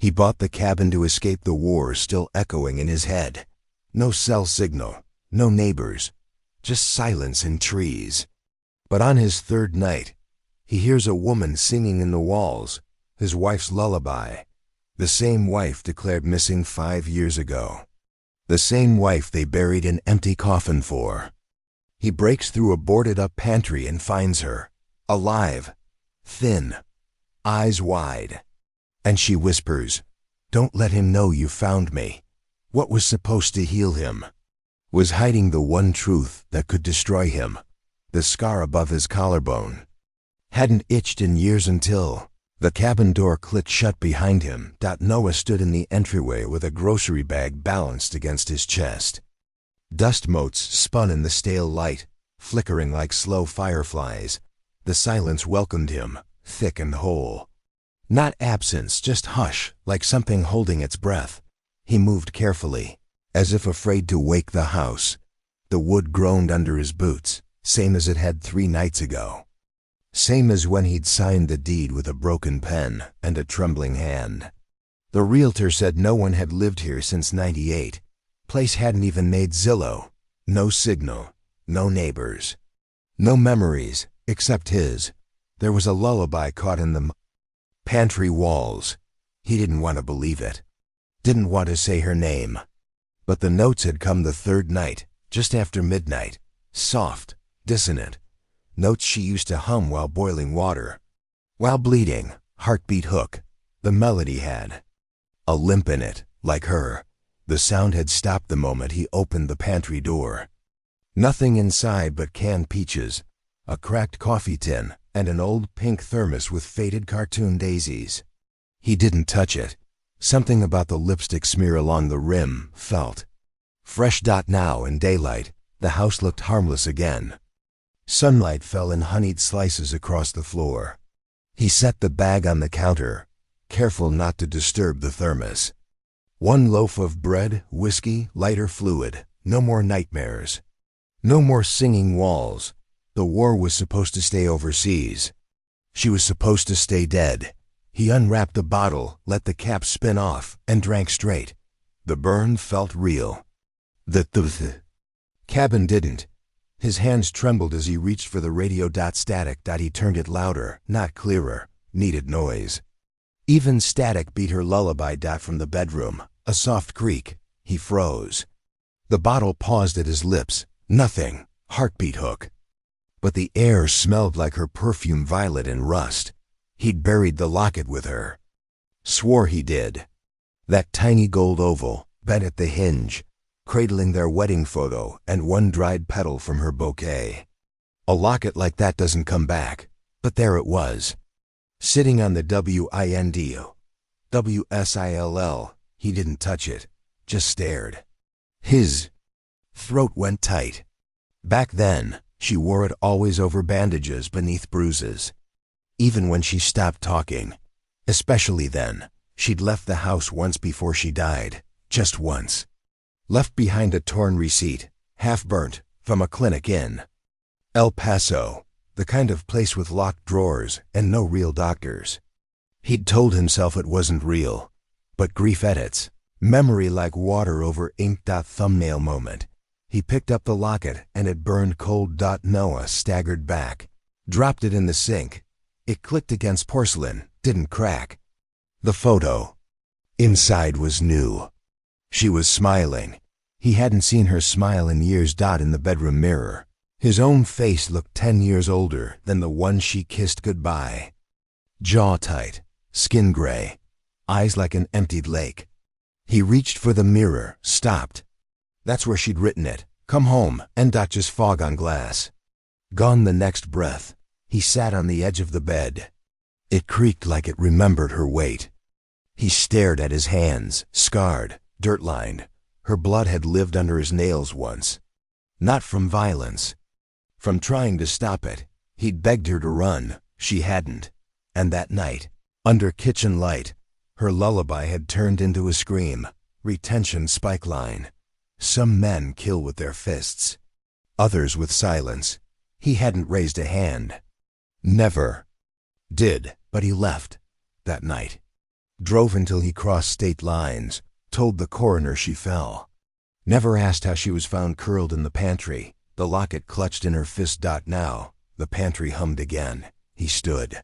He bought the cabin to escape the war still echoing in his head. No cell signal, no neighbors, just silence and trees. But on his third night, he hears a woman singing in the walls, his wife's lullaby. The same wife declared missing 5 years ago. The same wife they buried an empty coffin for. He breaks through a boarded-up pantry and finds her, alive, thin, eyes wide. And she whispers, "Don't let him know you found me." What was supposed to heal him was hiding the one truth that could destroy him. The scar above his collarbone hadn't itched in years until the cabin door clicked shut behind him. Noah stood in the entryway with a grocery bag balanced against his chest. Dust motes spun in the stale light, flickering like slow fireflies. The silence welcomed him, thick and whole. Not absence, just hush, like something holding its breath. He moved carefully, as if afraid to wake the house. The wood groaned under his boots, same as it had 3 nights ago. Same as when he'd signed the deed with a broken pen and a trembling hand. The realtor said no one had lived here since '98. Place hadn't even made Zillow. No signal, no neighbors. No memories, except his. There was a lullaby caught in the pantry walls. He didn't want to believe it. Didn't want to say her name. But the notes had come the third night, just after midnight. Soft, dissonant. Notes she used to hum while boiling water. While bleeding, heartbeat hook. The melody had a limp in it, like her. The sound had stopped the moment he opened the pantry door. Nothing inside but canned peaches, a cracked coffee tin, and an old pink thermos with faded cartoon daisies. He didn't touch it. Something about the lipstick smear along the rim felt fresh. Now, in daylight, the house looked harmless again. Sunlight fell in honeyed slices across the floor. He set the bag on the counter, careful not to disturb the thermos. 1 loaf of bread, whiskey, lighter fluid. No more nightmares. No more singing walls. The war was supposed to stay overseas. She was supposed to stay dead. He unwrapped the bottle, let the cap spin off, and drank straight. The burn felt real. The cabin didn't. His hands trembled as he reached for the radio. Static. He turned it louder, not clearer. Needed noise. Even static beat her lullaby. From the bedroom, a soft creak. He froze. The bottle paused at his lips. Nothing. Heartbeat hook. But the air smelled like her perfume, violet and rust. He'd buried the locket with her. Swore he did. That tiny gold oval, bent at the hinge, cradling their wedding photo and 1 dried petal from her bouquet. A locket like that doesn't come back. But there it was. Sitting on the WSILL. He didn't touch it, just stared. His throat went tight. Back then, she wore it always over bandages beneath bruises. Even when she stopped talking. Especially then. She'd left the house once before she died. Just once. Left behind a torn receipt, half-burnt, from a clinic in El Paso. The kind of place with locked drawers and no real doctors. He'd told himself it wasn't real. But grief edits. Memory like water over ink. Thumbnail moment. He picked up the locket and it burned cold. Noah staggered back. Dropped it in the sink. It clicked against porcelain, didn't crack. The photo inside was new. She was smiling. He hadn't seen her smile in years. In the bedroom mirror, his own face looked 10 years older than the one she kissed goodbye. Jaw tight, skin gray, eyes like an emptied lake. He reached for the mirror, stopped. That's where she'd written it. Come home, and just fog on glass. Gone the next breath. He sat on the edge of the bed. It creaked like it remembered her weight. He stared at his hands, scarred, dirt-lined. Her blood had lived under his nails once. Not from violence. From trying to stop it. He'd begged her to run. She hadn't. And that night, under kitchen light, her lullaby had turned into a scream. Retention spike line. Some men kill with their fists. Others with silence. He hadn't raised a hand. Never. Did, but he left. That night. Drove until he crossed state lines, told the coroner she fell. Never asked how she was found curled in the pantry, the locket clutched in her fist. Now, the pantry hummed again. He stood.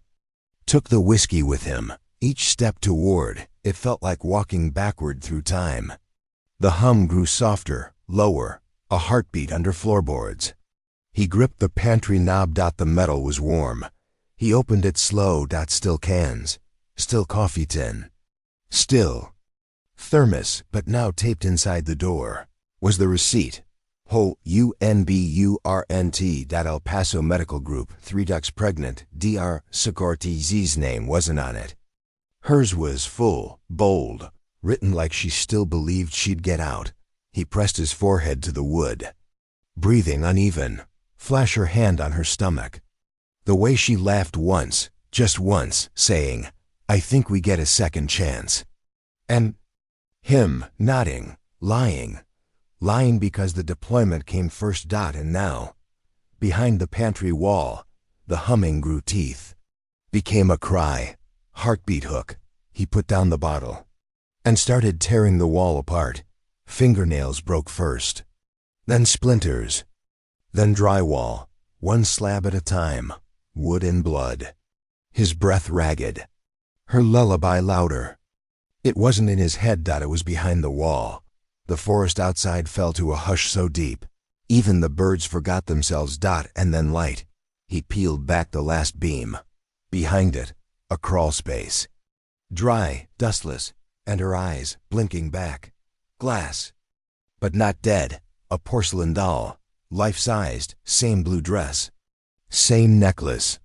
Took the whiskey with him. Each step toward, it felt like walking backward through time. The hum grew softer, lower, a heartbeat under floorboards. He gripped the pantry knob. The metal was warm. He opened it slow. Still cans. Still coffee tin. Still thermos, but now taped inside the door was the receipt. Whole UNBURNT. El Paso Medical Group, 3 ducks pregnant. Dr. Securty's name wasn't on it. Hers was full, bold, written like she still believed she'd get out. He pressed his forehead to the wood. Breathing uneven. Flash her hand on her stomach. The way she laughed once, just once, saying, "I think we get a second chance." And him, nodding, lying. Lying because the deployment came first. And now, behind the pantry wall, the humming grew teeth. Became a cry. Heartbeat hook. He put down the bottle and started tearing the wall apart. Fingernails broke first. Then splinters. Then drywall. One slab at a time. Wood and blood. His breath ragged. Her lullaby louder. It wasn't in his head. It was behind the wall. The forest outside fell to a hush so deep. Even the birds forgot themselves. And then light. He peeled back the last beam. Behind it, a crawlspace. Dry, dustless, and her eyes blinking back. Glass. But not dead. A porcelain doll. Life-sized, same blue dress. Same necklace.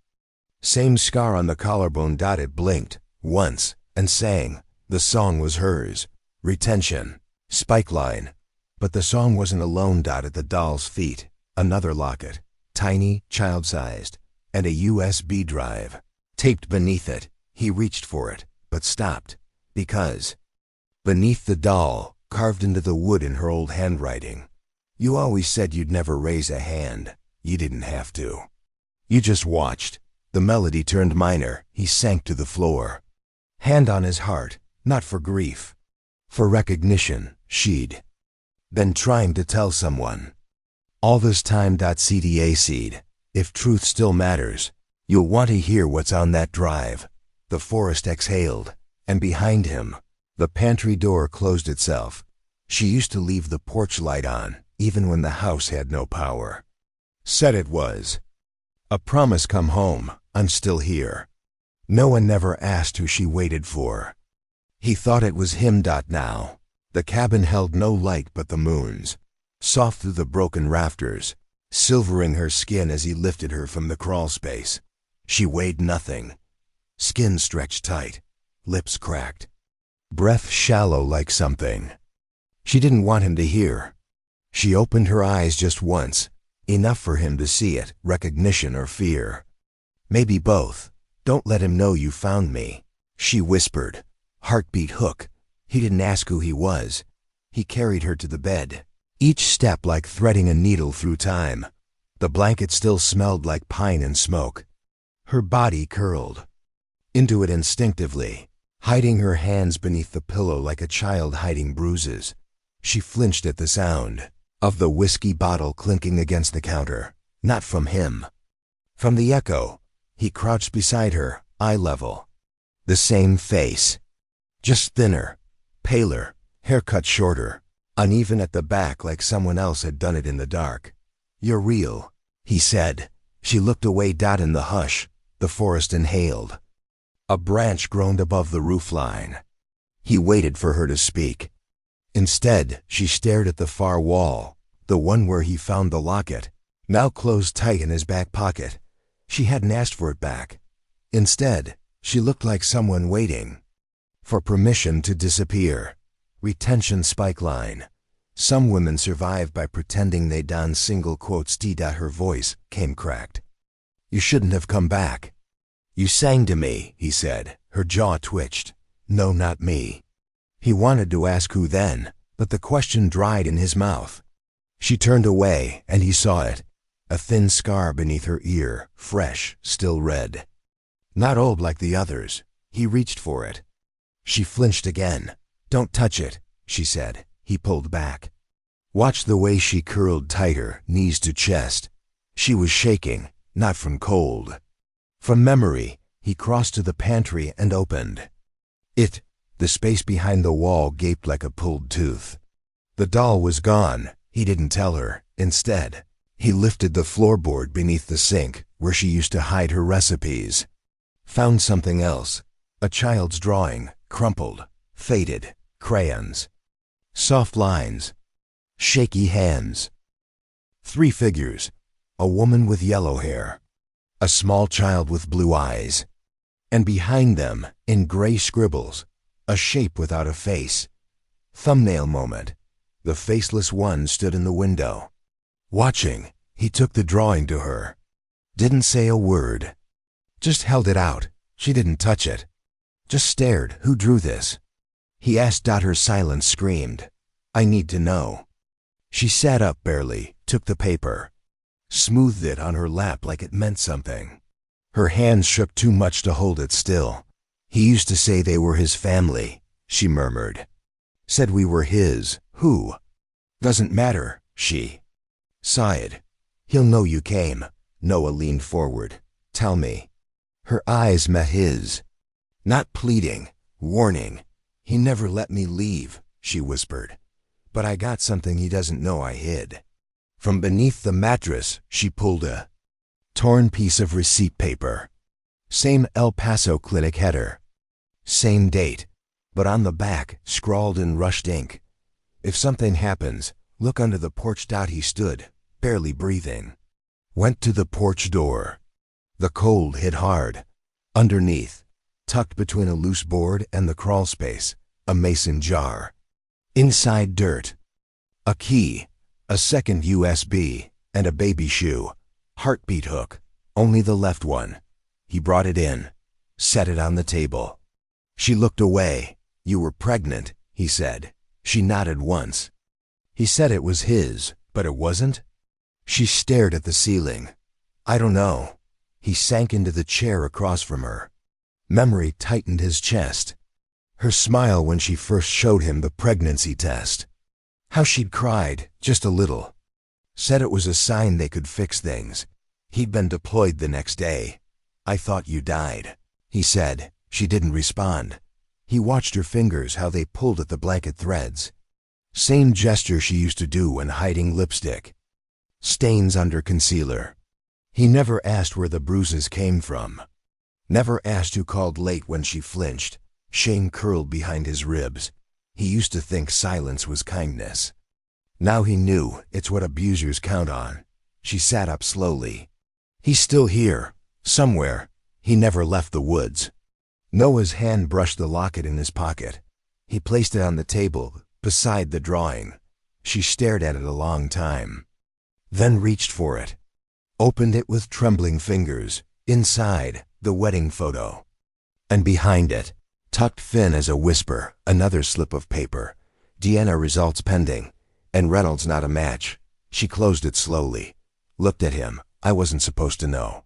Same scar on the collarbone. It blinked, once, and sang. The song was hers. Retention. Spike line. But the song wasn't alone. At the doll's feet, another locket. Tiny, child-sized, and a USB drive. Taped beneath it. He reached for it, but stopped. Because beneath the doll, carved into the wood in her old handwriting, "You always said you'd never raise a hand. You didn't have to. You just watched." The melody turned minor. He sank to the floor. Hand on his heart, not for grief. For recognition. She'd been trying to tell someone. All this time. CDA seed. If truth still matters, you'll want to hear what's on that drive. The forest exhaled, and behind him, the pantry door closed itself. She used to leave the porch light on, even when the house had no power. Said it was a promise. Come home, I'm still here. No one never asked who she waited for. He thought it was him. Now, the cabin held no light but the moon's, soft through the broken rafters, silvering her skin as he lifted her from the crawlspace. She weighed nothing. Skin stretched tight, lips cracked, breath shallow like something she didn't want him to hear. She opened her eyes just once, enough for him to see it, recognition or fear. Maybe both. "Don't let him know you found me," she whispered. Heartbeat hook. He didn't ask who he was. He carried her to the bed, each step like threading a needle through time. The blanket still smelled like pine and smoke. Her body curled into it instinctively, hiding her hands beneath the pillow like a child hiding bruises. She flinched at the sound of the whiskey bottle clinking against the counter. Not from him. From the echo. He crouched beside her, eye level. The same face. Just thinner, paler, hair cut shorter, uneven at the back like someone else had done it in the dark. "You're real," he said. She looked away. In the hush, the forest inhaled. A branch groaned above the roofline. He waited for her to speak. Instead, she stared at the far wall, the one where he found the locket, now closed tight in his back pocket. She hadn't asked for it back. Instead, she looked like someone waiting for permission to disappear. Retention spike line. Some women survive by pretending they don single quotes. Her voice came cracked. "You shouldn't have come back. You sang to me," he said. Her jaw twitched. "No, not me." He wanted to ask who then, but the question dried in his mouth. She turned away, and he saw it. A thin scar beneath her ear, fresh, still red. Not old like the others. He reached for it. She flinched again. "Don't touch it," she said. He pulled back. Watch the way she curled tighter, knees to chest. She was shaking, not from cold. From memory, he crossed to the pantry and opened. The space behind the wall gaped like a pulled tooth. The doll was gone. He didn't tell her. Instead, he lifted the floorboard beneath the sink, where she used to hide her recipes. Found something else. A child's drawing, crumpled, faded, crayons. Soft lines. Shaky hands. 3 figures. A woman with yellow hair. A small child with blue eyes. And behind them, in gray scribbles, a shape without a face. Thumbnail moment. The faceless one stood in the window. Watching, he took the drawing to her. Didn't say a word. Just held it out. She didn't touch it. Just stared. "Who drew this?" He asked. Her silence screamed. "I need to know." She sat up barely, took the paper, smoothed it on her lap like it meant something. Her hands shook too much to hold it still. "He used to say they were his family," she murmured. "Said we were his. Who?" "Doesn't matter," she sighed. "He'll know you came." Noah leaned forward. "Tell me." Her eyes met his. Not pleading, warning. "He never let me leave," she whispered. "But I got something he doesn't know I hid." From beneath the mattress, she pulled a torn piece of receipt paper. Same El Paso clinic header. Same date, but on the back, scrawled in rushed ink. "If something happens, look under the porch." He stood, barely breathing. Went to the porch door. The cold hit hard. Underneath, tucked between a loose board and the crawlspace, a mason jar. Inside, dirt. A key, a second USB, and a baby shoe. Heartbeat hook, only the left one. He brought it in, set it on the table. She looked away. "You were pregnant," he said. She nodded once. He said it was his, but it wasn't? She stared at the ceiling. "I don't know." He sank into the chair across from her. Memory tightened his chest. Her smile when she first showed him the pregnancy test. How she'd cried, just a little. Said it was a sign they could fix things. He'd been deployed the next day. "I thought you died," he said. She didn't respond. He watched her fingers, how they pulled at the blanket threads. Same gesture she used to do when hiding lipstick. Stains under concealer. He never asked where the bruises came from. Never asked who called late when she flinched. Shame curled behind his ribs. He used to think silence was kindness. Now he knew it's what abusers count on. She sat up slowly. "He's still here, somewhere. He never left the woods." Noah's hand brushed the locket in his pocket. He placed it on the table, beside the drawing. She stared at it a long time. Then reached for it. Opened it with trembling fingers. Inside, the wedding photo. And behind it, tucked thin as a whisper, another slip of paper. "DNA results pending. And Reynolds not a match." She closed it slowly. Looked at him. "I wasn't supposed to know."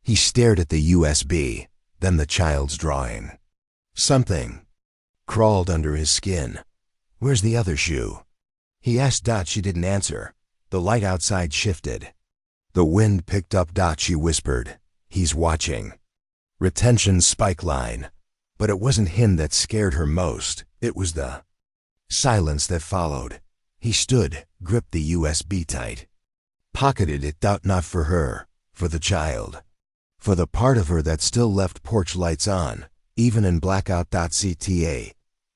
He stared at the USB, then the child's drawing. Something crawled under his skin. "Where's the other shoe?" He asked. She didn't answer. The light outside shifted. The wind picked up. She whispered. "He's watching." Retention spike line. But it wasn't him that scared her most. It was the silence that followed. He stood, gripped the USB tight. Pocketed it. Not for her, for the child. For the part of her that still left porch lights on, even in blackout. CTA.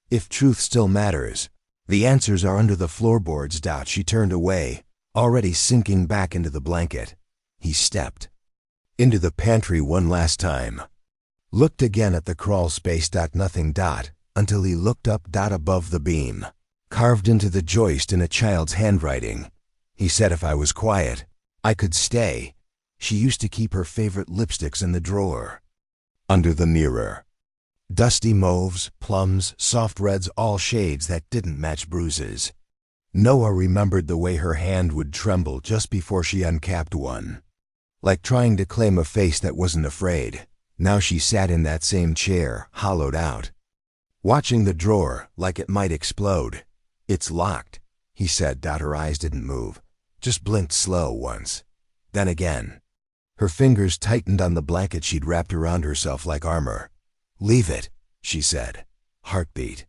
If truth still matters, the answers are under the floorboards. She turned away, already sinking back into the blanket. He stepped into the pantry one last time. Looked again at the crawl space. Nothing. Until he looked up. Above the beam, carved into the joist in a child's handwriting. He said if I was quiet, I could stay. She used to keep her favorite lipsticks in the drawer. Under the mirror. Dusty mauves, plums, soft reds, all shades that didn't match bruises. Noah remembered the way her hand would tremble just before she uncapped one. Like trying to claim a face that wasn't afraid. Now she sat in that same chair, hollowed out. watching the drawer like it might explode. "It's locked," he said. Her eyes didn't move, just blinked slow once. Then again. Her fingers tightened on the blanket she'd wrapped around herself like armor. "Leave it," she said. Heartbeat.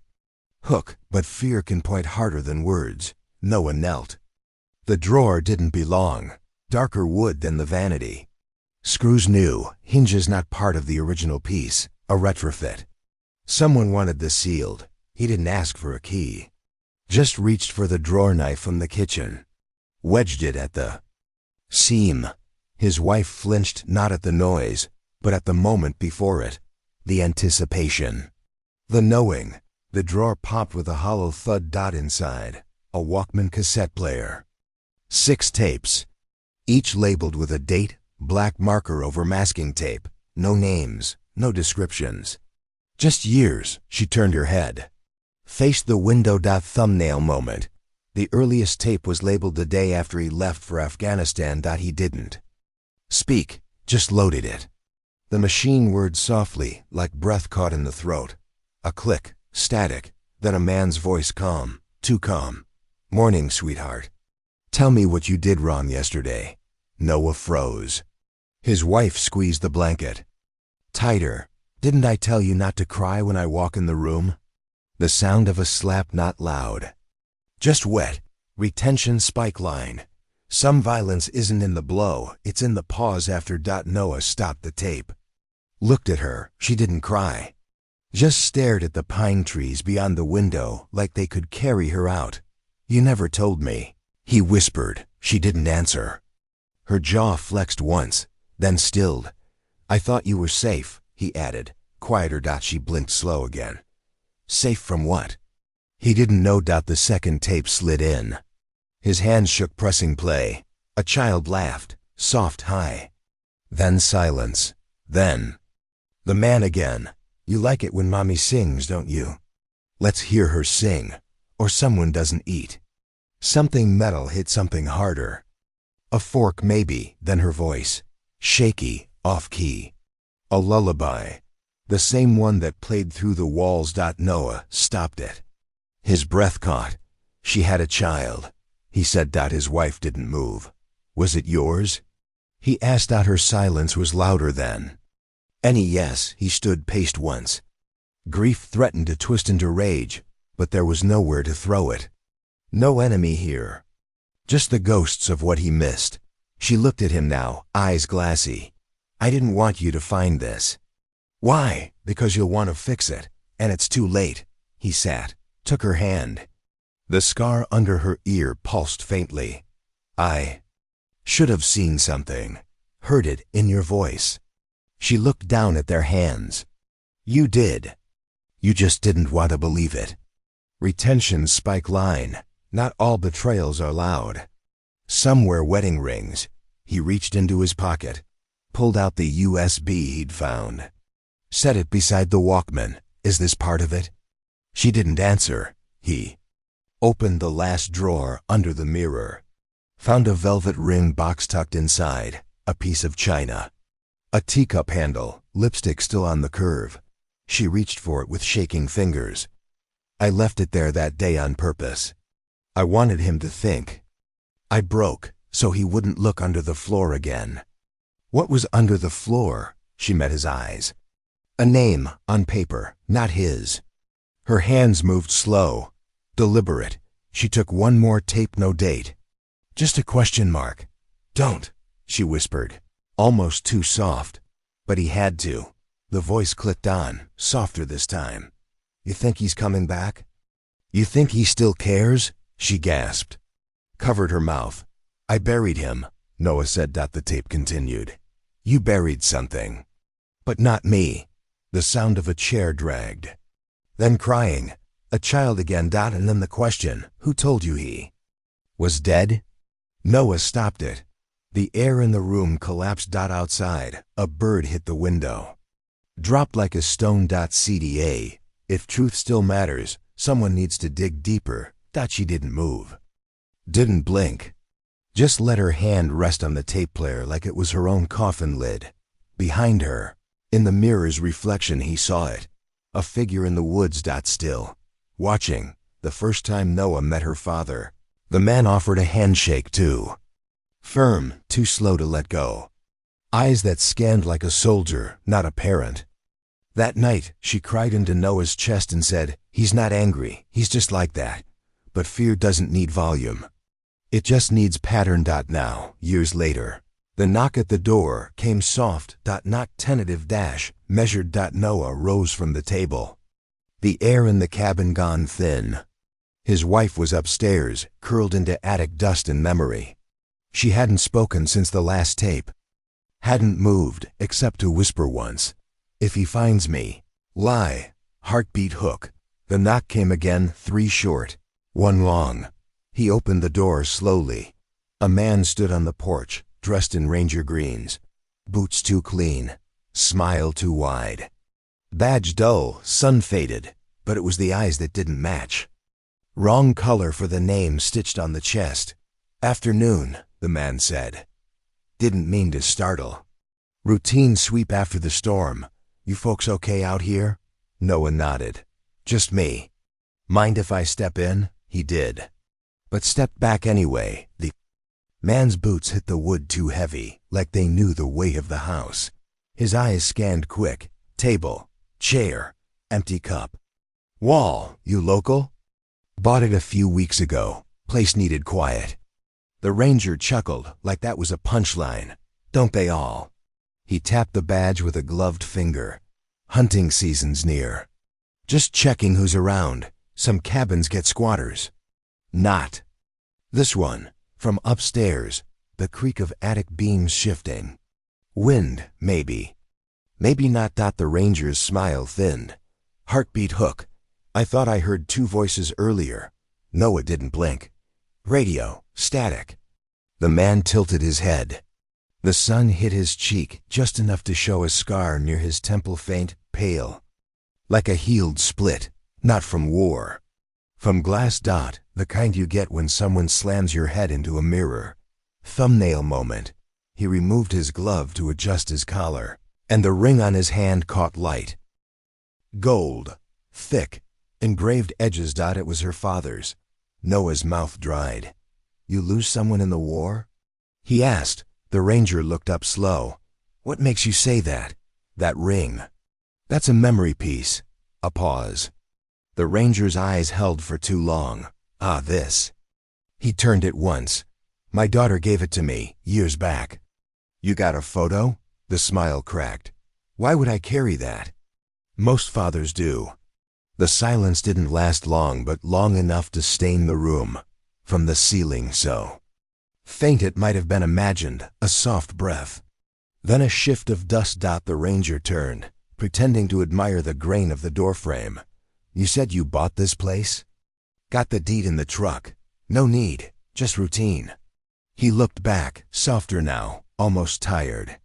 Hook, but fear can point harder than words. Noah knelt. The drawer didn't belong. Darker wood than the vanity. Screws new, hinges not part of the original piece, a retrofit. Someone wanted this sealed. He didn't ask for a key. Just reached for the drawer knife from the kitchen. Wedged it at the seam. His wife flinched not at the noise, but at the moment before it. The anticipation. The knowing. The drawer popped with a hollow thud. Inside. A Walkman cassette player. 6 tapes. Each labeled with a date, black marker over masking tape. No names, no descriptions. Just years. She turned her head. Faced the window. Thumbnail moment. The earliest tape was labeled the day after he left for Afghanistan. He didn't speak, just loaded it. The machine whirred softly, like breath caught in the throat. A click, static, then a man's voice, calm, too calm. "Morning, sweetheart. Tell me what you did wrong yesterday." Noah froze. His wife squeezed the blanket. Tighter. "Didn't I tell you not to cry when I walk in the room?" The sound of a slap, not loud. Just wet. Retention spike line. Some violence isn't in the blow, it's in the pause after. Noah stopped the tape. Looked at her. She didn't cry. Just stared at the pine trees beyond the window like they could carry her out. "You never told me," he whispered. She didn't answer. Her jaw flexed once, then stilled. "I thought you were safe," he added, quieter. She blinked slow again. Safe from what? He didn't know. The second tape slid in. His hands shook, pressing play. A child laughed, soft, high. Then silence. Then the man again. "You like it when mommy sings, don't you?" Let's hear her sing, or someone doesn't eat. Something metal hit something harder. A fork maybe, then her voice. Shaky, off-key. A lullaby. The same one that played through the walls. Noah stopped it. His breath caught. She had a child, he said. His wife didn't move. "Was it yours?" he asked. Her silence was louder then. Any yes, he stood, paced once. Grief threatened to twist into rage, but there was nowhere to throw it. No enemy here. Just the ghosts of what he missed. She looked at him now, eyes glassy. "I didn't want you to find this." "Why?" "Because you'll want to fix it, and it's too late." He sat, took her hand. The scar under her ear pulsed faintly. "I should have seen something, heard it in your voice." She looked down at their hands. "You did. You just didn't want to believe it." Retention spike line. Not all betrayals are loud. Some wear wedding rings. He reached into his pocket, pulled out the USB he'd found. Set it beside the Walkman. "Is this part of it?" She didn't answer. He opened the last drawer under the mirror. Found a velvet ring box tucked inside, a piece of china. A teacup handle, lipstick still on the curve. She reached for it with shaking fingers. "I left it there that day on purpose. I wanted him to think. I broke, so he wouldn't look under the floor again." What was under the floor? She met his eyes. A name, on paper, not his. Her hands moved slow, deliberate. She took one more tape, no date. "Just a question mark." "Don't," she whispered, almost too soft. But he had to. The voice clicked on, softer this time. "You think he's coming back?" "You think he still cares?" she gasped. Covered her mouth. "I buried him," Noah said. The tape continued. "You buried something. But not me." The sound of a chair dragged. Then crying. A child again. And then the question, "Who told you he was dead?" Noah stopped it. The air in the room collapsed. Outside, a bird hit the window. Dropped like a stone. CDA. If truth still matters, someone needs to dig deeper. She didn't move. Didn't blink. Just let her hand rest on the tape player like it was her own coffin lid. Behind her, in the mirror's reflection, he saw it. A figure in the woods. Still. Watching. The first time Noah met her father. The man offered a handshake too. Firm, too slow to let go. Eyes that scanned like a soldier, not a parent. That night, she cried into Noah's chest and said, "He's not angry, he's just like that. But fear doesn't need volume. It just needs pattern." Now, years later, the knock at the door came soft, not tentative. Measured. Noah rose from the table. The air in the cabin gone thin. His wife was upstairs, curled into attic dust and memory. She hadn't spoken since the last tape. Hadn't moved, except to whisper once, "If he finds me, lie." Heartbeat hook. The knock came again, 3 short, 1 long. He opened the door slowly. A man stood on the porch, dressed in ranger greens. Boots too clean. Smile too wide. Badge dull, sun faded, but it was the eyes that didn't match. Wrong color for the name stitched on the chest. "Afternoon," the man said. Didn't mean to startle. Routine sweep after the storm. "You folks okay out here?" Noah nodded. "Just me." "Mind if I step in?" He did. But stepped back anyway. The man's boots hit the wood too heavy, like they knew the weight of the house. His eyes scanned quick. Table, chair, empty cup. "Wall, you local?" "Bought it a few weeks ago. Place needed quiet." The ranger chuckled like that was a punchline. "Don't they all?" He tapped the badge with a gloved finger. "Hunting season's near. Just checking who's around. Some cabins get squatters." "Not." This one, from upstairs, the creak of attic beams shifting. "Wind, maybe. Maybe not." The ranger's smile thinned. Heartbeat hook. "I thought I heard 2 voices earlier." Noah didn't blink. "Radio, static." The man tilted his head. The sun hit his cheek just enough to show a scar near his temple, faint, pale. Like a healed split, not from war. From glass. The kind you get when someone slams your head into a mirror. Thumbnail moment. He removed his glove to adjust his collar, and the ring on his hand caught light. Gold. Thick. Engraved edges. It was her father's. Noah's mouth dried. "You lose someone in the war?" he asked. The ranger looked up slow. "What makes you say that?" "That ring. That's a memory piece." A pause. The ranger's eyes held for too long. "Ah, this." He turned it once. "My daughter gave it to me, years back." "You got a photo?" The smile cracked. "Why would I carry that?" "Most fathers do." The silence didn't last long, but long enough to stain the room. From the ceiling, so faint it might have been imagined, a soft breath. Then a shift of dust. The ranger turned, pretending to admire the grain of the doorframe. "You said you bought this place?" "Got the deed in the truck. No need, just routine." He looked back, softer now, almost tired.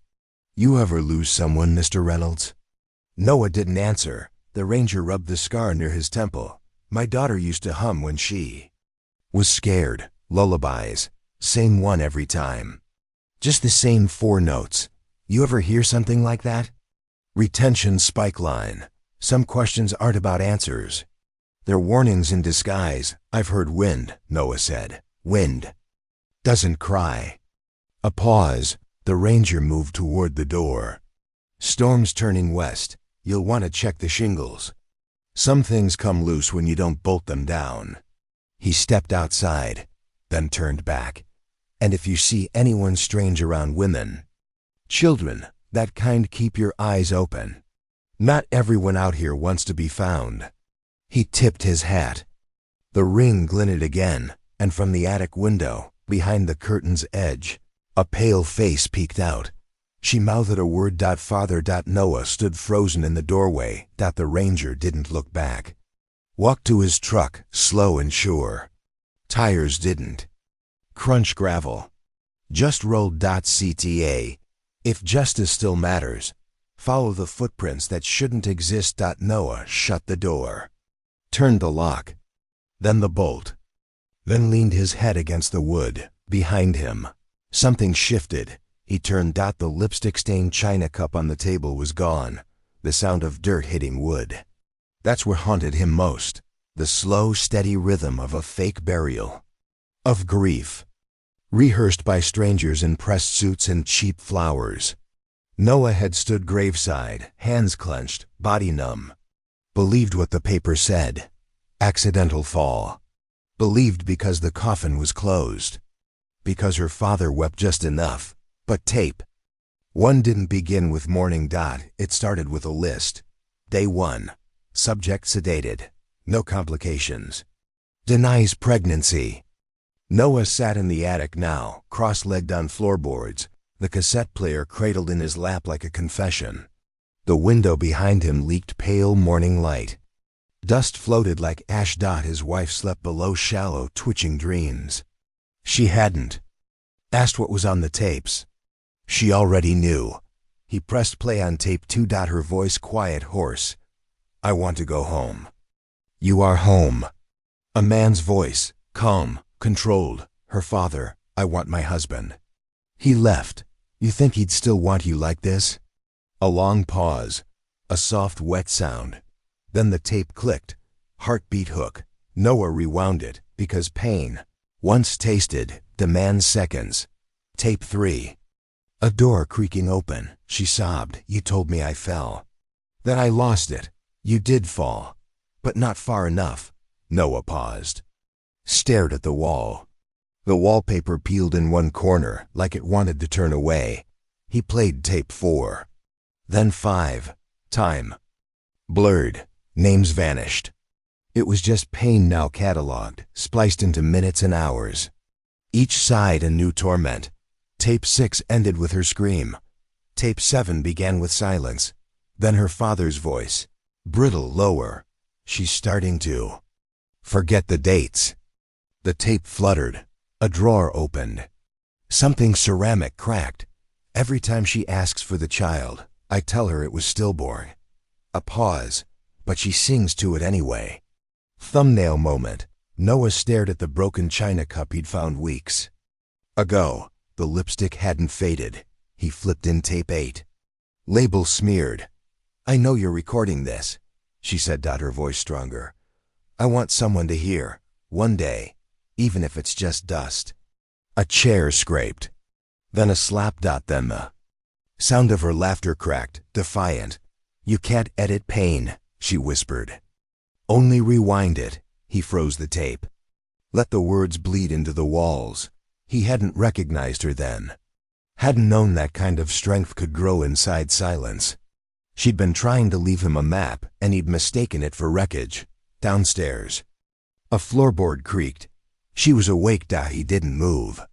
"You ever lose someone, Mr. Reynolds?" Noah didn't answer. The ranger rubbed the scar near his temple. "My daughter used to hum when she was scared. Lullabies. Same one every time. Just the same 4 notes. You ever hear something like that?" Retention spike line. Some questions aren't about answers. They're warnings in disguise. "I've heard wind," Noah said. "Wind doesn't cry." A pause. The ranger moved toward the door. "Storm's turning west. You'll want to check the shingles. Some things come loose when you don't bolt them down." He stepped outside, then turned back. "And if you see anyone strange around women, children, that kind, keep your eyes open. Not everyone out here wants to be found." He tipped his hat. The ring glinted again, and from the attic window, behind the curtain's edge, a pale face peeked out. She mouthed a word. "Father." Noah stood frozen in the doorway. The ranger didn't look back. Walked to his truck, slow and sure. Tires didn't crunch gravel. Just rolled. CTA. If justice still matters, follow the footprints that shouldn't exist. Noah shut the door, turned the lock, then the bolt, then leaned his head against the wood. Behind him, something shifted. He turned. The lipstick-stained china cup on the table was gone. The sound of dirt hitting wood That's what haunted him most. The slow, steady rhythm of a fake burial. Of grief. Rehearsed by strangers in pressed suits and cheap flowers. Noah had stood graveside, hands clenched, body numb. Believed what the paper said. Accidental fall. Believed because the coffin was closed. Because her father wept just enough. But tape. One didn't begin with mourning. It started with a list. Day 1. Subject sedated. No complications. Denies pregnancy. Noah sat in the attic now, cross-legged on floorboards, the cassette player cradled in his lap like a confession. The window behind him leaked pale morning light. Dust floated like ash. His wife slept below shallow, twitching dreams. She hadn't. Asked what was on the tapes. She already knew. He pressed play on tape 2. Her voice quiet, hoarse. I want to go home. You are home. A man's voice, calm, controlled. Her father, I want my husband. He left. You think he'd still want you like this? A long pause. A soft, wet sound. Then the tape clicked. Heartbeat hook. Noah rewound it, because pain, once tasted, demands seconds. Tape 3. A door creaking open. She sobbed. You told me I fell. Then I lost it. You did fall. But not far enough. Noah paused. Stared at the wall. The wallpaper peeled in one corner, like it wanted to turn away. He played tape 4. Then 5. Time. Blurred. Names vanished. It was just pain now cataloged, spliced into minutes and hours. Each side a new torment. Tape 6 ended with her scream. Tape 7 began with silence. Then her father's voice. Brittle, lower. She's starting to forget the dates. The tape fluttered. A drawer opened. Something ceramic cracked. Every time she asks for the child, I tell her it was stillborn. A pause, but she sings to it anyway. Thumbnail moment. Noah stared at the broken china cup he'd found weeks ago. The lipstick hadn't faded. He flipped in tape 8. Label smeared. I know you're recording this, she said. Her voice stronger. I want someone to hear, one day, even if it's just dust. A chair scraped. Then a slap. Then the sound of her laughter cracked, defiant. You can't edit pain, she whispered. Only rewind it. He froze the tape. Let the words bleed into the walls. He hadn't recognized her then. Hadn't known that kind of strength could grow inside silence. She'd been trying to leave him a map, and he'd mistaken it for wreckage. Downstairs. A floorboard creaked. She was awake. He didn't move.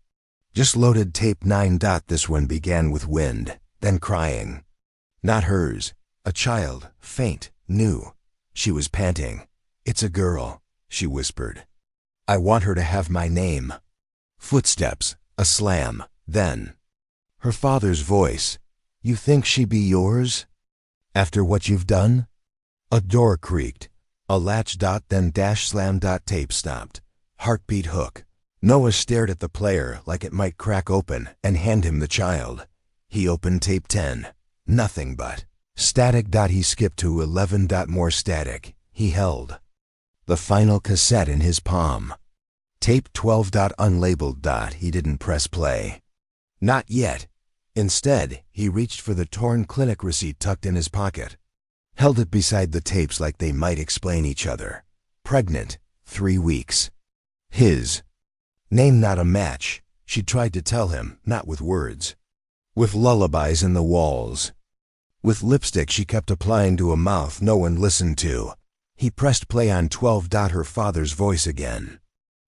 Just loaded tape 9. This one began with wind, then crying. Not hers. A child, faint, new. She was panting. It's a girl, she whispered. I want her to have my name. Footsteps, a slam, then her father's voice. You think she'd be yours? After what you've done? A door creaked. A latch. Then dash slam. Tape stopped. Heartbeat hook. Noah stared at the player like it might crack open and hand him the child. He opened tape 10. Nothing but static. He skipped to 11. More static. He held the final cassette in his palm. Tape 12. Unlabeled. He didn't press play. Not yet. Instead, he reached for the torn clinic receipt tucked in his pocket. Held it beside the tapes like they might explain each other. Pregnant, 3 weeks. His name not a match, she tried to tell him, not with words. With lullabies in the walls. With lipstick she kept applying to a mouth no one listened to. He pressed play on 12. Her father's voice again.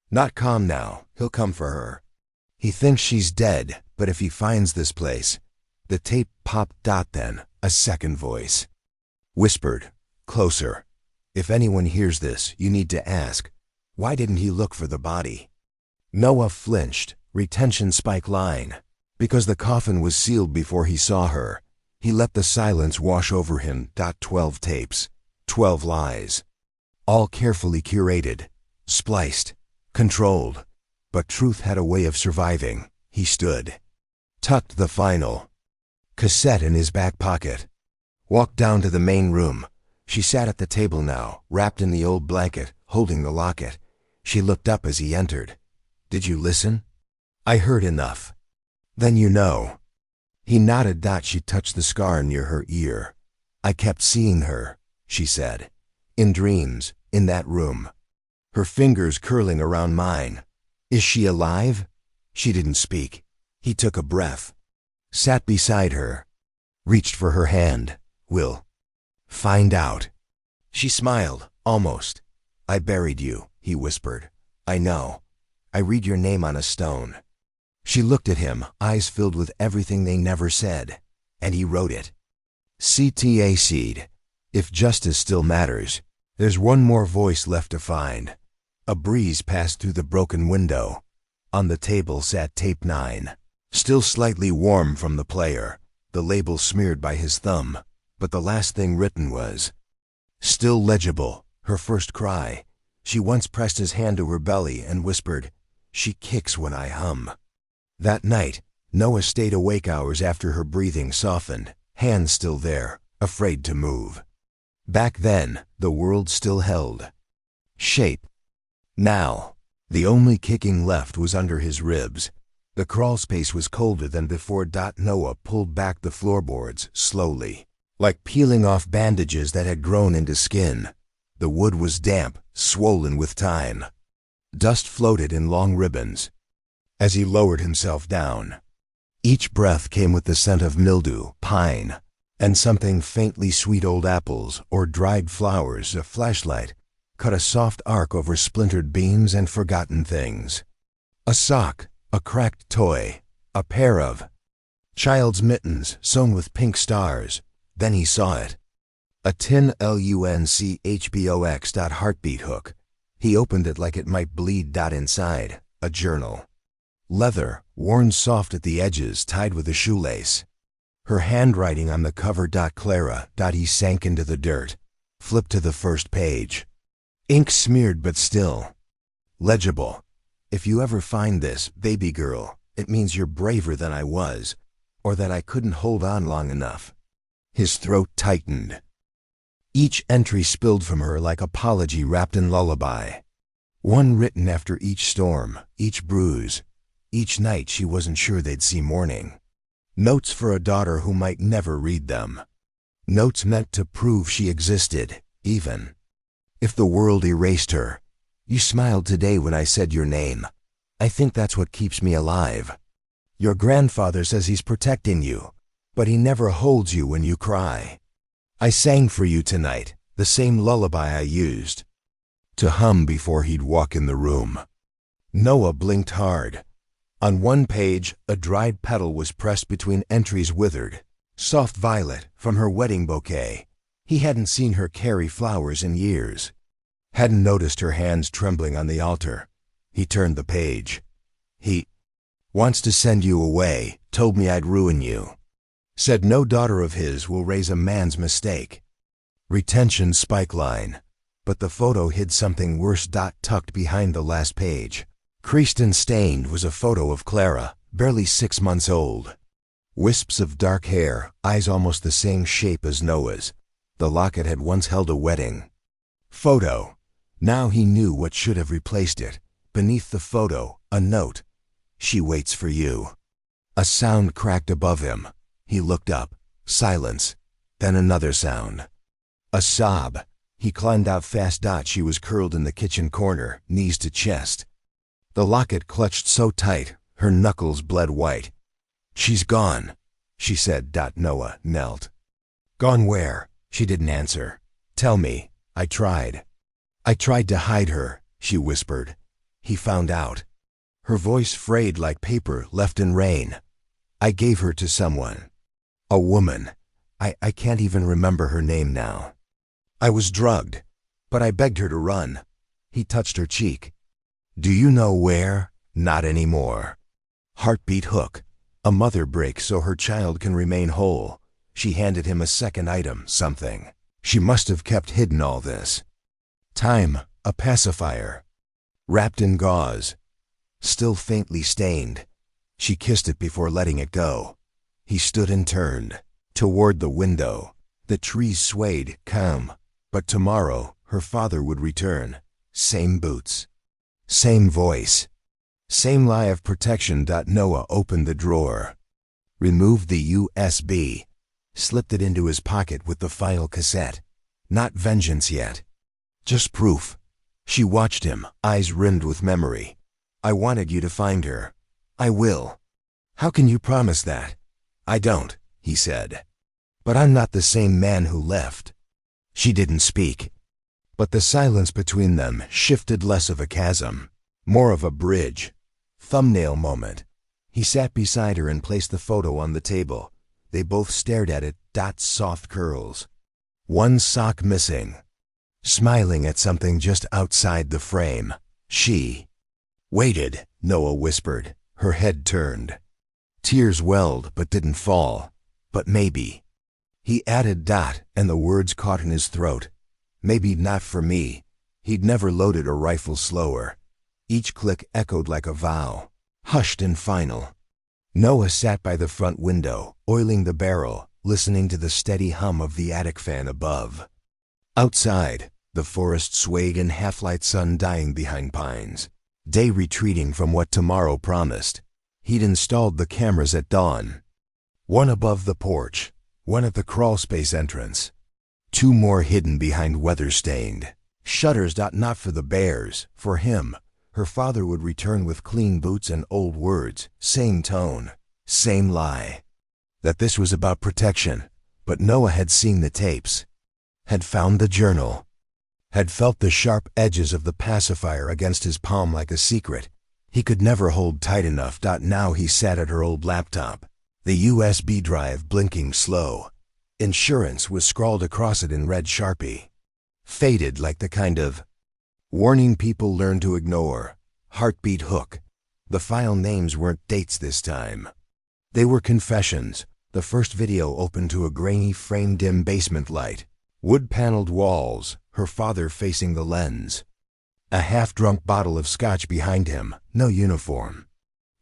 Not calm now, he'll come for her. He thinks she's dead, but if he finds this place. The tape popped. Then, a second voice. Whispered, closer. If anyone hears this, you need to ask, why didn't he look for the body? Noah flinched, retention spike line. Because the coffin was sealed before he saw her. He let the silence wash over him. 12 tapes, 12 lies. All carefully curated, spliced, controlled. But truth had a way of surviving. He stood. Tucked the final cassette in his back pocket. Walked down to the main room. She sat at the table now, wrapped in the old blanket, holding the locket. She looked up as he entered. "Did you listen?" "I heard enough." "Then you know." He nodded. She touched the scar near her ear. "I kept seeing her," she said. "In dreams, in that room. Her fingers curling around mine. Is she alive?" She didn't speak. He took a breath. Sat beside her. Reached for her hand. "We'll find out." She smiled, almost. "I buried you," he whispered. "I know. I read your name on a stone." She looked at him, eyes filled with everything they never said. And he wrote it. CTA seed. If justice still matters, there's one more voice left to find. A breeze passed through the broken window. On the table sat tape 9, still slightly warm from the player, the label smeared by his thumb, but the last thing written was still legible, her first cry. She once pressed his hand to her belly and whispered, "She kicks when I hum." That night, Noah stayed awake hours after her breathing softened, hands still there, afraid to move. Back then, the world still held shape. Now, the only kicking left was under his ribs. The crawlspace was colder than before. Noah pulled back the floorboards slowly, like peeling off bandages that had grown into skin. The wood was damp, swollen with time. Dust floated in long ribbons. As he lowered himself down, each breath came with the scent of mildew, pine, and something faintly sweet. Old apples or dried flowers. A flashlight cut a soft arc over splintered beams and forgotten things. A sock, a cracked toy, a pair of child's mittens sewn with pink stars. Then he saw it. A tin LUNCHBOX. Heartbeat hook. He opened it like it might bleed. Inside, a journal. Leather, worn soft at the edges, tied with a shoelace. Her handwriting on the cover. Clara. He sank into the dirt. Flipped to the first page. Ink smeared but still legible. "If you ever find this, baby girl, it means you're braver than I was, or that I couldn't hold on long enough." His throat tightened. Each entry spilled from her like apology wrapped in lullaby. One written after each storm, each bruise, each night she wasn't sure they'd see morning. Notes for a daughter who might never read them. Notes meant to prove she existed, even if the world erased her. "You smiled today when I said your name. I think that's what keeps me alive. Your grandfather says he's protecting you, but he never holds you when you cry. I sang for you tonight, the same lullaby I used to hum before he'd walk in the room." Noah blinked hard. On one page, a dried petal was pressed between entries. Withered, soft violet from her wedding bouquet. He hadn't seen her carry flowers in years. Hadn't noticed her hands trembling on the altar. He turned the page. "He wants to send you away, told me I'd ruin you. Said no daughter of his will raise a man's mistake." Retention spike line. But the photo hid something worse. Tucked behind the last page, creased and stained, was a photo of Clara, barely 6 months old. Wisps of dark hair, eyes almost the same shape as Noah's. The locket had once held a wedding photo. Now he knew what should have replaced it. Beneath the photo, a note. "She waits for you." A sound cracked above him. He looked up. Silence. Then another sound. A sob. He climbed out fast. She was curled in the kitchen corner, knees to chest. The locket clutched so tight, her knuckles bled white. "She's gone," she said. Noah knelt. "Gone where?" She didn't answer. "Tell me." I tried to hide her," she whispered. He found out. Her voice frayed like paper left in rain. "I gave her to someone. A woman. I can't even remember her name now. I was drugged, but I begged her to run." He touched her cheek. "Do you know where?" "Not anymore." Heartbeat hook. A mother break so her child can remain whole. She handed him a second item, something she must have kept hidden all this time. A pacifier. Wrapped in gauze. Still faintly stained. She kissed it before letting it go. He stood and turned toward the window. The trees swayed, calm, But tomorrow, her father would return. Same boots. Same voice. Same lie of protection. Noah opened the drawer, removed the USB, slipped it into his pocket with the final cassette. Not vengeance yet. Just proof. She watched him, eyes rimmed with memory. I wanted you to find her. I will. How can you promise that? I don't, he said. But I'm not the same man who left. She didn't speak. But the silence between them shifted less of a chasm, more of a bridge. Thumbnail moment. He sat beside her and placed the photo on the table. They both stared at it. Soft curls. One sock missing. Smiling at something just outside the frame. She waited, Noah whispered. Her head turned. Tears welled but didn't fall. But maybe. He added and the words caught in his throat. Maybe not for me. He'd never loaded a rifle slower. Each click echoed like a vow, hushed and final. Noah sat by the front window, oiling the barrel, listening to the steady hum of the attic fan above. Outside, the forest swayed in half-light, sun dying behind pines. Day retreating from what tomorrow promised. He'd installed the cameras at dawn. One above the porch, one at the Crawlspace entrance. Two more hidden behind weather-stained shutters. Not for the bears, for him. Her father would return with clean boots and old words, same tone, same lie. That this was about protection, but Noah had seen the tapes, had found the journal, had felt the sharp edges of the pacifier against his palm like a secret he could never hold tight enough. Now he sat at her old laptop, the USB drive blinking slow. Insurance was scrawled across it in red Sharpie. Faded like the kind of warning people learn to ignore. Heartbeat hook. The file names weren't dates this time. They were confessions. The first video opened to a grainy frame, dim basement light. Wood-paneled walls, her father facing the lens. A half-drunk bottle of scotch behind him, no uniform.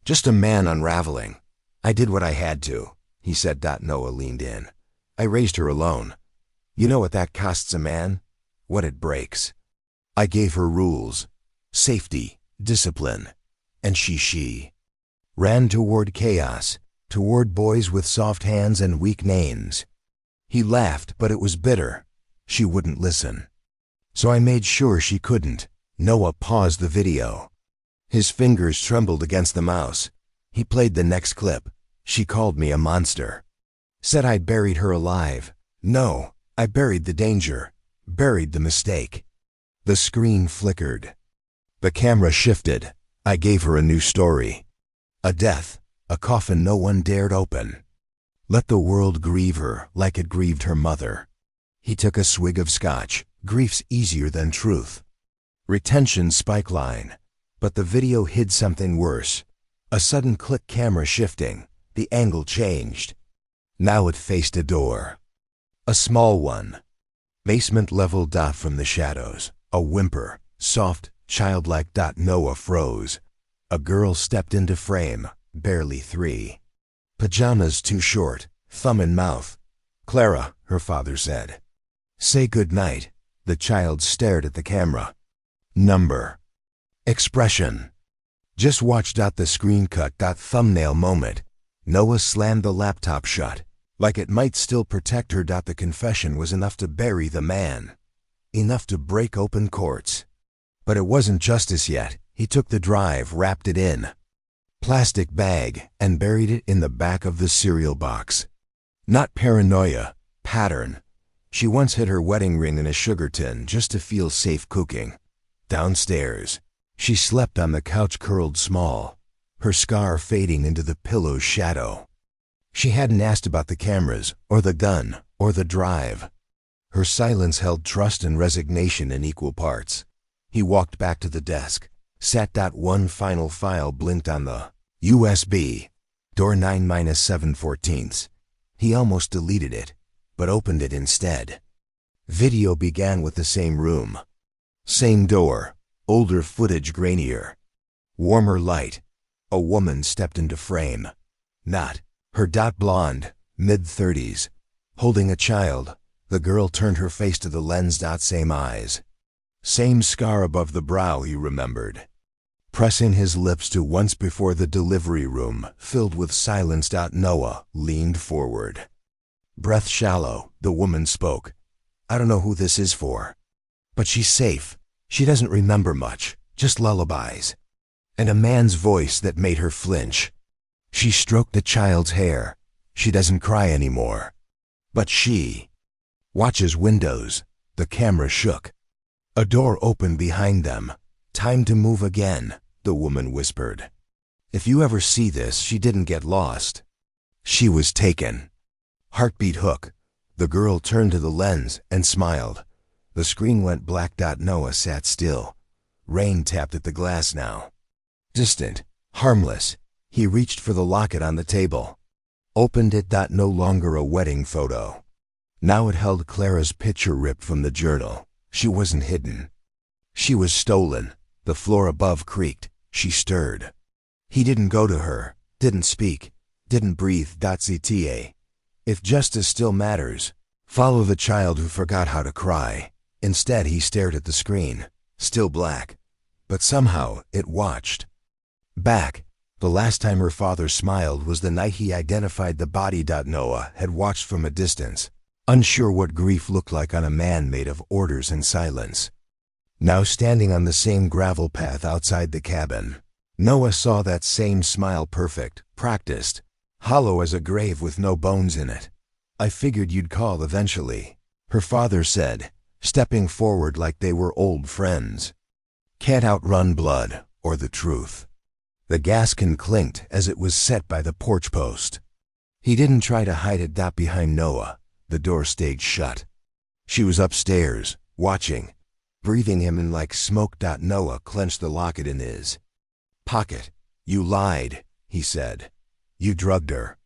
Just a man unraveling. I did what I had to, he said. Noah leaned in. I raised her alone. You know what that costs a man? What it breaks. I gave her rules. Safety, discipline. And she ran toward chaos, toward boys with soft hands and weak names. He laughed, but it was bitter. She wouldn't listen. So I made sure she couldn't. Noah paused the video. His fingers trembled against the mouse. He played the next clip. She called me a monster. Said I buried her alive. No, I buried the danger. Buried the mistake. The screen flickered. The camera shifted. I gave her a new story. A death, a coffin no one dared open. Let the world grieve her like it grieved her mother. He took a swig of scotch. Grief's easier than truth. Retention spike line. But the video hid something worse. A sudden click, camera shifting. The angle changed. Now it faced a door. A small one. Basement level. From the shadows. A whimper. Soft, childlike. Noah froze. A girl stepped into frame. Barely 3. Pajamas too short. Thumb in mouth. Clara, her father said. Say good night. The child stared at the camera. Number. Expression. Just watch. The screen cut. Thumbnail moment. Noah slammed the laptop shut. Like it might still protect her. The confession was enough to bury the man. Enough to break open courts. But it wasn't justice yet. He took the drive, wrapped it in plastic bag, and buried it in the back of the cereal box. Not paranoia, pattern. She once hid her wedding ring in a sugar tin just to feel safe cooking. Downstairs, she slept on the couch, curled small, her scar fading into the pillow's shadow. She hadn't asked about the cameras, or the gun, or the drive. Her silence held trust and resignation in equal parts. He walked back to the desk, sat. One final file blinked on the USB. Door 9-7/14. He almost deleted it, but opened it instead. Video began with the same room. Same door, older footage, grainier. Warmer light. A woman stepped into frame. Not her. Blonde, mid-30s, holding a child, The girl turned her face to the lens. Same eyes. Same scar above the brow, he remembered. Pressing his lips to once before the delivery room, filled with silence. Noah leaned forward. Breath shallow, the woman spoke. I don't know who this is for. But she's safe. She doesn't remember much, just lullabies. And a man's voice that made her flinch. She stroked the child's hair. She doesn't cry anymore. But she watches windows. The camera shook. A door opened behind them. Time to move again, the woman whispered. If you ever see this, she didn't get lost. She was taken. Heartbeat hook. The girl turned to the lens and smiled. The screen went black. Noah sat still. Rain tapped at the glass now. Distant, harmless. He reached for the locket on the table. Opened it. No longer a wedding photo. Now it held Clara's picture ripped from the journal. She wasn't hidden. She was stolen. The floor above creaked. She stirred. He didn't go to her, didn't speak, didn't breathe. Cta. If justice still matters, follow the child who forgot how to cry. Instead, he stared at the screen, still black. But somehow, it watched. Back. The last time her father smiled was the night he identified the body. Noah had watched from a distance, unsure what grief looked like on a man made of orders and silence. Now standing on the same gravel path outside the cabin, Noah saw that same smile, perfect, practiced, hollow as a grave with no bones in it. I figured you'd call eventually, her father said, stepping forward like they were old friends. Can't outrun blood or the truth. The gas can clinked as it was set by the porch post. He didn't try to hide it. Behind Noah, the door stayed shut. She was upstairs, watching, breathing him in like smoke. Noah clenched the locket in his pocket. You lied, he said. You drugged her.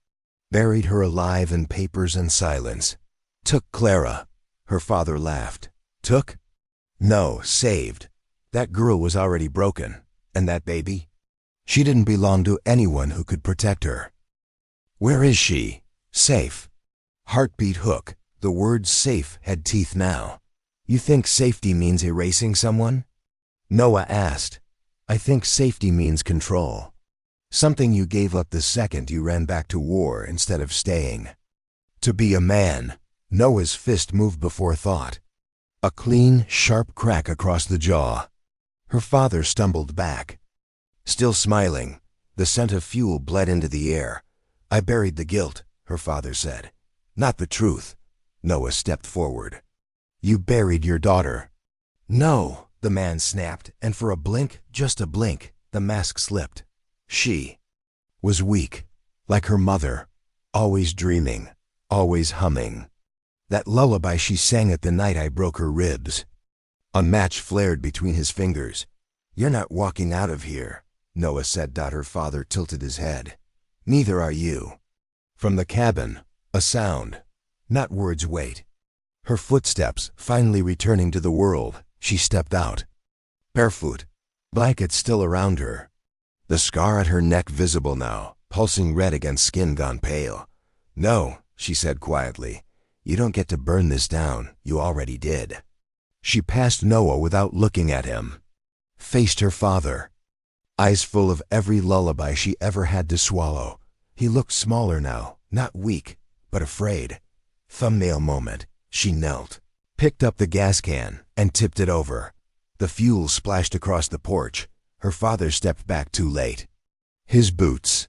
Buried her alive in papers and silence. Took Clara. Her father laughed. Took? No, saved. That girl was already broken. And that baby? She didn't belong to anyone who could protect her. Where is she? Safe. Heartbeat hook. The word safe had teeth now. You think safety means erasing someone? Noah asked. I think safety means control. Something you gave up the second you ran back to war instead of staying. To be a man. Noah's fist moved before thought. A clean, sharp crack across the jaw. Her father stumbled back. Still smiling, the scent of fuel bled into the air. I buried the guilt, her father said. Not the truth. Noah stepped forward. You buried your daughter. No, the man snapped, and for a blink, just a blink, the mask slipped. She was weak, like her mother, always dreaming, always humming. That lullaby she sang at the night I broke her ribs. A match flared between his fingers. You're not walking out of here, Noah said. Her father tilted his head. Neither are you. From the cabin, a sound, not words. Wait. Her footsteps finally returning to the world, she stepped out. Barefoot, blankets still around her. The scar at her neck visible now, pulsing red against skin gone pale. No, she said quietly. You don't get to burn this down. You already did. She passed Noah without looking at him. Faced her father. Eyes full of every lullaby she ever had to swallow. He looked smaller now, not weak, but afraid. Thumbnail moment. She knelt, picked up the gas can, and tipped it over. The fuel splashed across the porch. Her father stepped back too late. His boots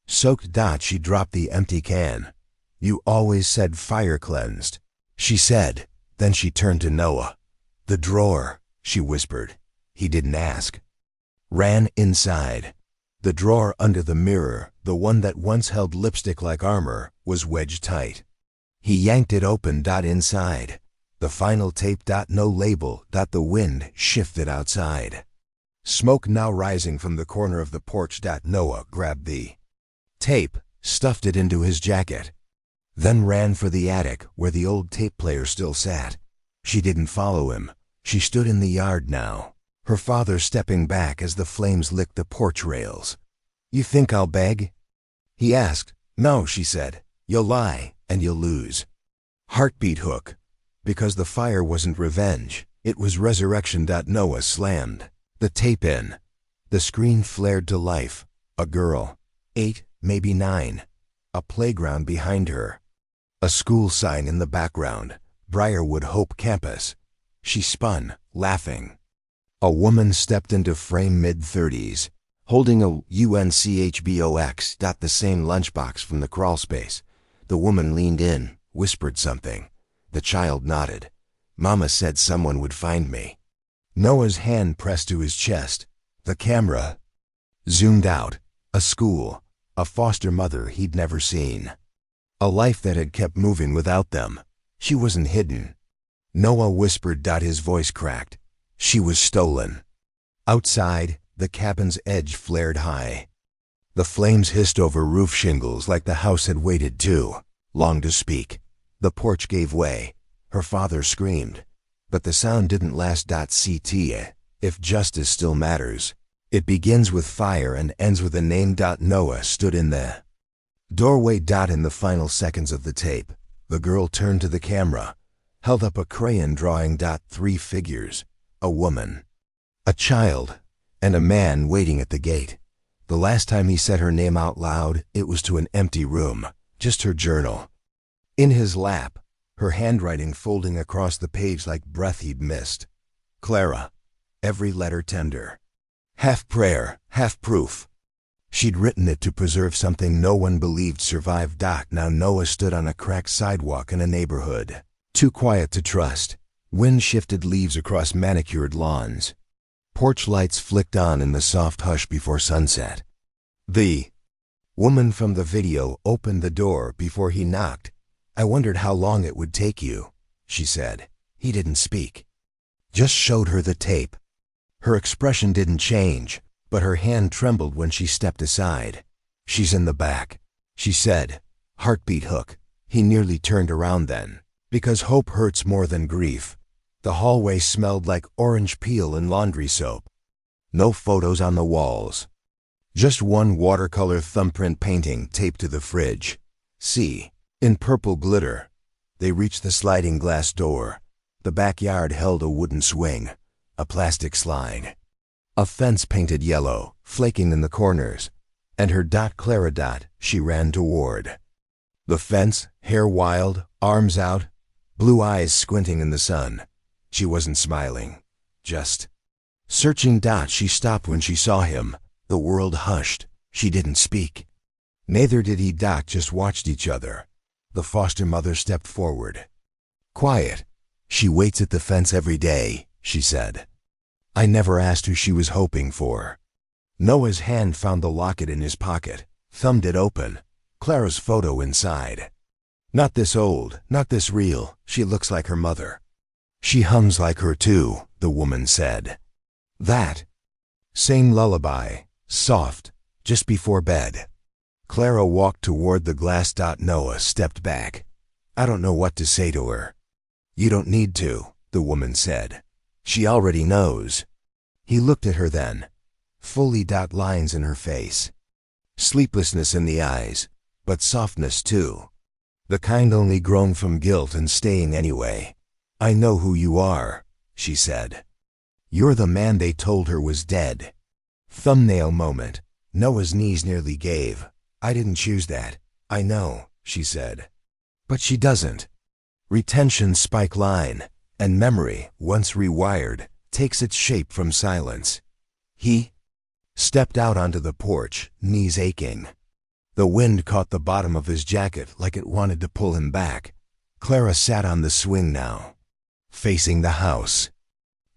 soaked. She dropped the empty can. You always said fire cleansed, she said. Then she turned to Noah. The drawer, she whispered. He didn't ask. Ran inside. The drawer under the mirror, the one that once held lipstick like armor, was wedged tight. He yanked it open. Inside. The final tape. No label. The wind shifted outside. Smoke now rising from the corner of the porch. Noah grabbed the tape, stuffed it into his jacket, then ran for the attic where the old tape player still sat. She didn't follow him. She stood in the yard now, her father stepping back as the flames licked the porch rails. You think I'll beg? He asked. No, she said. You'll lie, and you'll lose. Heartbeat hook. Because the fire wasn't revenge, it was resurrection. Noah slammed the tape in. The screen flared to life. A girl, 8, maybe 9. A playground behind her. A school sign in the background. Briarwood Hope Campus. She spun, laughing. A woman stepped into frame mid-30s, holding a UNCHBOX. The same lunchbox from the Crawlspace. The woman leaned in, whispered something. The child nodded. Mama said someone would find me. Noah's hand pressed to his chest. The camera zoomed out. A school. A foster mother he'd never seen. A life that had kept moving without them. She wasn't hidden. Noah whispered. His voice cracked. She was stolen. Outside, the cabin's edge flared high. The flames hissed over roof shingles like the house had waited too long to speak. The porch gave way. Her father screamed. But the sound didn't last. CT. If justice still matters, it begins with fire and ends with a name. Noah stood in the doorway. In the final seconds of the tape, the girl turned to the camera, held up a crayon drawing. 3 figures. A woman, a child, and a man waiting at the gate. The last time he said her name out loud, it was to an empty room, just her journal. In his lap, her handwriting folding across the page like breath he'd missed. Clara. Every letter tender. Half prayer, half proof. She'd written it to preserve something no one believed survived. Now Noah stood on a cracked sidewalk in a neighborhood, too quiet to trust. Wind shifted leaves across manicured lawns. Porch lights flicked on in the soft hush before sunset. The woman from the video opened the door before he knocked. I wondered how long it would take you, she said. He didn't speak. Just showed her the tape. Her expression didn't change, but her hand trembled when she stepped aside. She's in the back, she said. Heartbeat hook. He nearly turned around then. Because hope hurts more than grief. The hallway smelled like orange peel and laundry soap. No photos on the walls. Just one watercolor thumbprint painting taped to the fridge. See, in purple glitter. They reached the sliding glass door. The backyard held a wooden swing, a plastic slide. A fence painted yellow, flaking in the corners. And her Clara. She ran toward. The fence, hair wild, arms out, blue eyes squinting in the sun. She wasn't smiling, just searching. She stopped when she saw him. The world hushed. She didn't speak. Neither did he. Just watched each other. The foster mother stepped forward. Quiet. She waits at the fence every day, she said. I never asked who she was hoping for. Noah's hand found the locket in his pocket, thumbed it open. Clara's photo inside. Not this old, not this real. She looks like her mother. She hums like her too, the woman said. That same lullaby, soft, just before bed. Clara walked toward the glass. Noah stepped back. I don't know what to say to her. You don't need to, the woman said. She already knows. He looked at her then. Fully. Lines in her face. Sleeplessness in the eyes, but softness too. The kind only grown from guilt and staying anyway. I know who you are, she said. You're the man they told her was dead. Thumbnail moment. Noah's knees nearly gave. I didn't choose that. I know, she said. But she doesn't. Retention spike line, and memory, once rewired, takes its shape from silence. He stepped out onto the porch, knees aching. The wind caught the bottom of his jacket like it wanted to pull him back. Clara sat on the swing now, facing the house.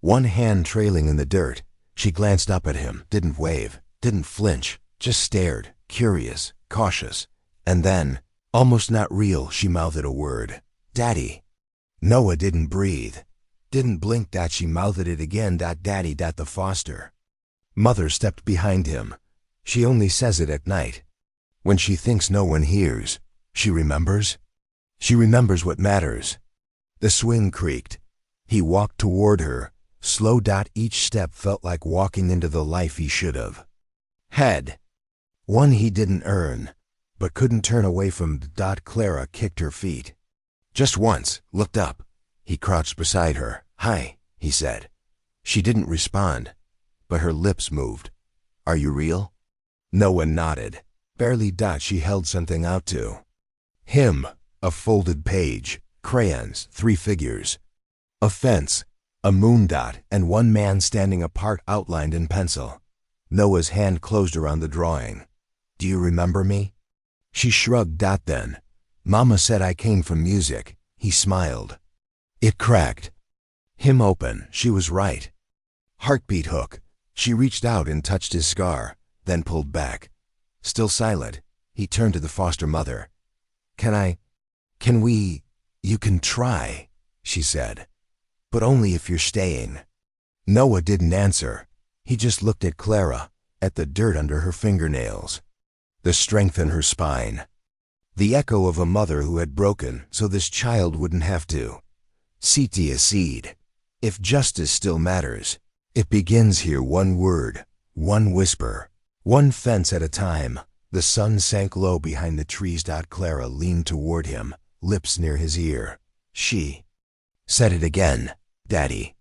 One hand trailing in the dirt, she glanced up at him, didn't wave, didn't flinch, just stared, curious, cautious. And then, almost not real, she mouthed a word. Daddy. Noah didn't breathe, didn't blink. She mouthed it again. Daddy. The foster mother stepped behind him. She only says it at night. When she thinks no one hears, she remembers. She remembers what matters. The swing creaked. He walked toward her, slow. Each step felt like walking into the life he should have had. One he didn't earn, but couldn't turn away from. Clara kicked her feet. Just once, looked up. He crouched beside her. "Hi," he said. She didn't respond, but her lips moved. "Are you real?" Noah nodded. Barely. She held something out to him. A folded page, crayons, 3 figures, a fence, a moon dot, and one man standing apart outlined in pencil. Noah's hand closed around the drawing. "Do you remember me?" She shrugged. Then, "Mama said I came from music." He smiled. It cracked him open. She was right. Heartbeat hook. She reached out and touched his scar, then pulled back. Still silent, he turned to the foster mother. Can we? "You can try," she said, "but only if you're staying." Noah didn't answer. He just looked at Clara, at the dirt under her fingernails, the strength in her spine, the echo of a mother who had broken so this child wouldn't have to. "CT a seed. If justice still matters, it begins here. One word, one whisper, one fence at a time." The sun sank low behind the trees. Clara leaned toward him, lips near his ear. She said it again, "Daddy,"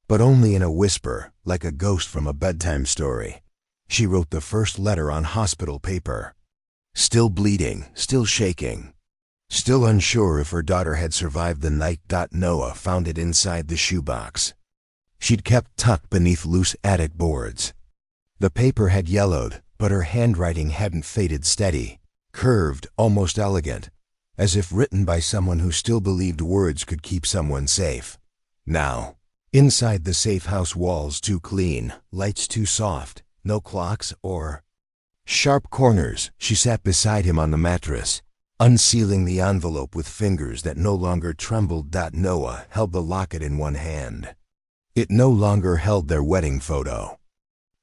but only in a whisper, like a ghost from a bedtime story. She wrote the first letter on hospital paper. Still bleeding, still shaking, still unsure if her daughter had survived the night. Noah found it inside the shoebox she'd kept tucked beneath loose attic boards. The paper had yellowed, but her handwriting hadn't faded. Steady, curved, almost elegant, as if written by someone who still believed words could keep someone safe. Now, inside the safe house, walls too clean, lights too soft, no clocks or sharp corners. She sat beside him on the mattress, unsealing the envelope with fingers that no longer trembled. Noah held the locket in one hand. It no longer held their wedding photo.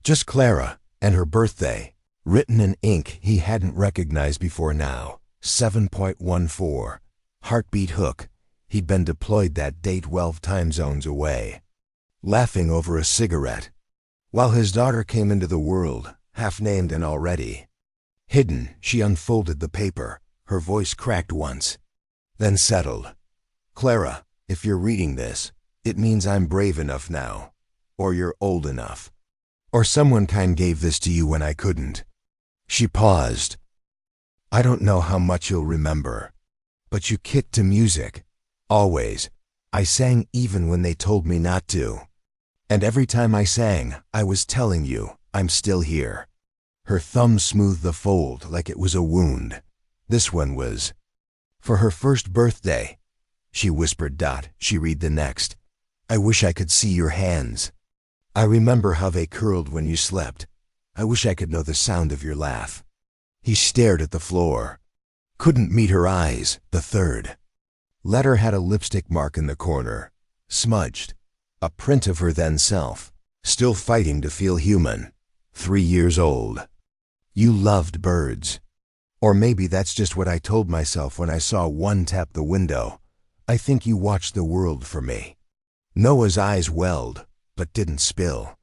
Just Clara and her birthday, written in ink he hadn't recognized before now. 7.14. Heartbeat hook. He'd been deployed that day 12 time zones away, laughing over a cigarette, while his daughter came into the world, half-named and already hidden. She unfolded the paper. Her voice cracked once, then settled. "Clara, if you're reading this, it means I'm brave enough now. Or you're old enough. Or someone kind gave this to you when I couldn't." She paused. "I don't know how much you'll remember, but you kicked to music. Always. I sang even when they told me not to. And every time I sang, I was telling you, I'm still here." Her thumb smoothed the fold like it was a wound. This one was for her first birthday. She whispered. She read the next. "I wish I could see your hands. I remember how they curled when you slept. I wish I could know the sound of your laugh." He stared at the floor. Couldn't meet her eyes. The third letter had a lipstick mark in the corner, smudged. A print of her then self, still fighting to feel human. 3 years old. "You loved birds." Or maybe that's just what I told myself when I saw one tap the window. "I think you watched the world for me." Noah's eyes welled, but didn't spill.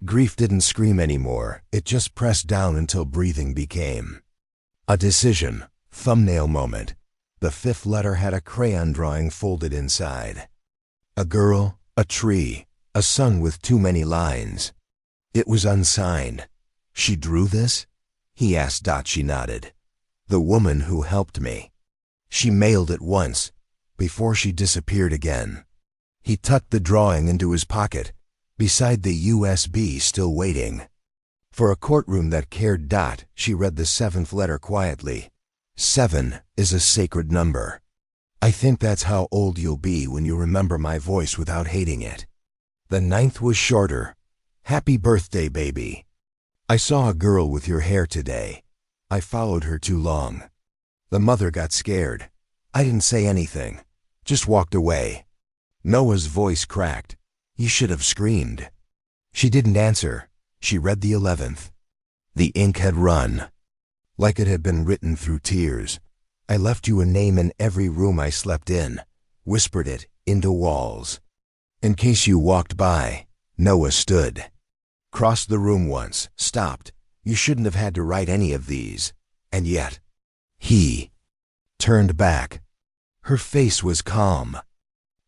Grief didn't scream anymore. It just pressed down until breathing became a decision. Thumbnail moment. The 5th letter had a crayon drawing folded inside. A girl, a tree, a sun with too many lines. It was unsigned. "She drew this?" he asked. She nodded. "The woman who helped me. She mailed it once, before she disappeared again." He tucked the drawing into his pocket, beside the USB still waiting. For a courtroom that cared. She read the 7th letter quietly. 7 is a sacred number. I think that's how old you'll be when you remember my voice without hating it. The 9th was shorter. Happy birthday, baby. I saw a girl with your hair today. I followed her too long. The mother got scared. I didn't say anything, just walked away. Noah's voice cracked. You should have screamed. She didn't answer. She read the 11th. The ink had run, like it had been written through tears. I left you a name in every room I slept in, whispered it into walls. In case you walked by. Noah stood. Crossed the room once, stopped. You shouldn't have had to write any of these. And yet, he turned back. Her face was calm.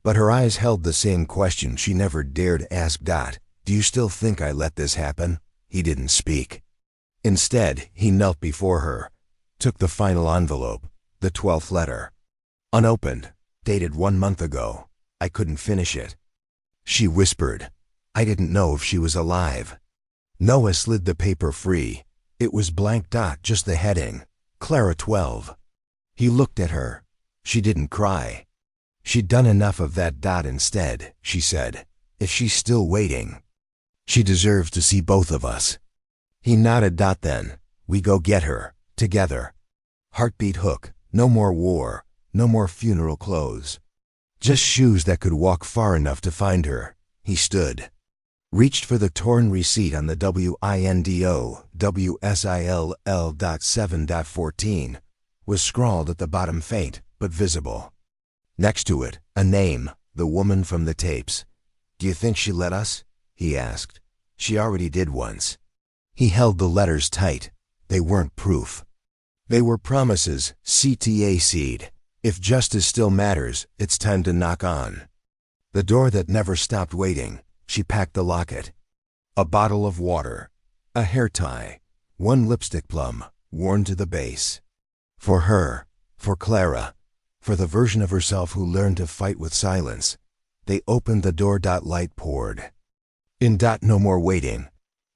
But her eyes held the same question she never dared ask. Do you still think I let this happen? He didn't speak. Instead, he knelt before her, took the final envelope, the 12th letter. Unopened, dated 1 month ago. I couldn't finish it. She whispered. I didn't know if she was alive. Noah slid the paper free. It was blank. Just the heading. Clara 12. He looked at her. She didn't cry. She'd done enough of that. Instead, she said, if she's still waiting, she deserves to see both of us. He nodded. Then, we go get her, together. Heartbeat hook, no more war, no more funeral clothes. Just shoes that could walk far enough to find her. He stood. Reached for the torn receipt on the WINDO, WSILL.7.14, was scrawled at the bottom, faint but visible. Next to it, a name, the woman from the tapes. Do you think she let us? He asked. She already did once. He held the letters tight. They weren't proof. They were promises, CTA seed. If justice still matters, it's time to knock on. The door that never stopped waiting. She packed the locket. A bottle of water. A hair tie. 1 lipstick plum, worn to the base. For her. For Clara. For the version of herself who learned to fight with silence. They opened the door. Light poured. In. No more waiting.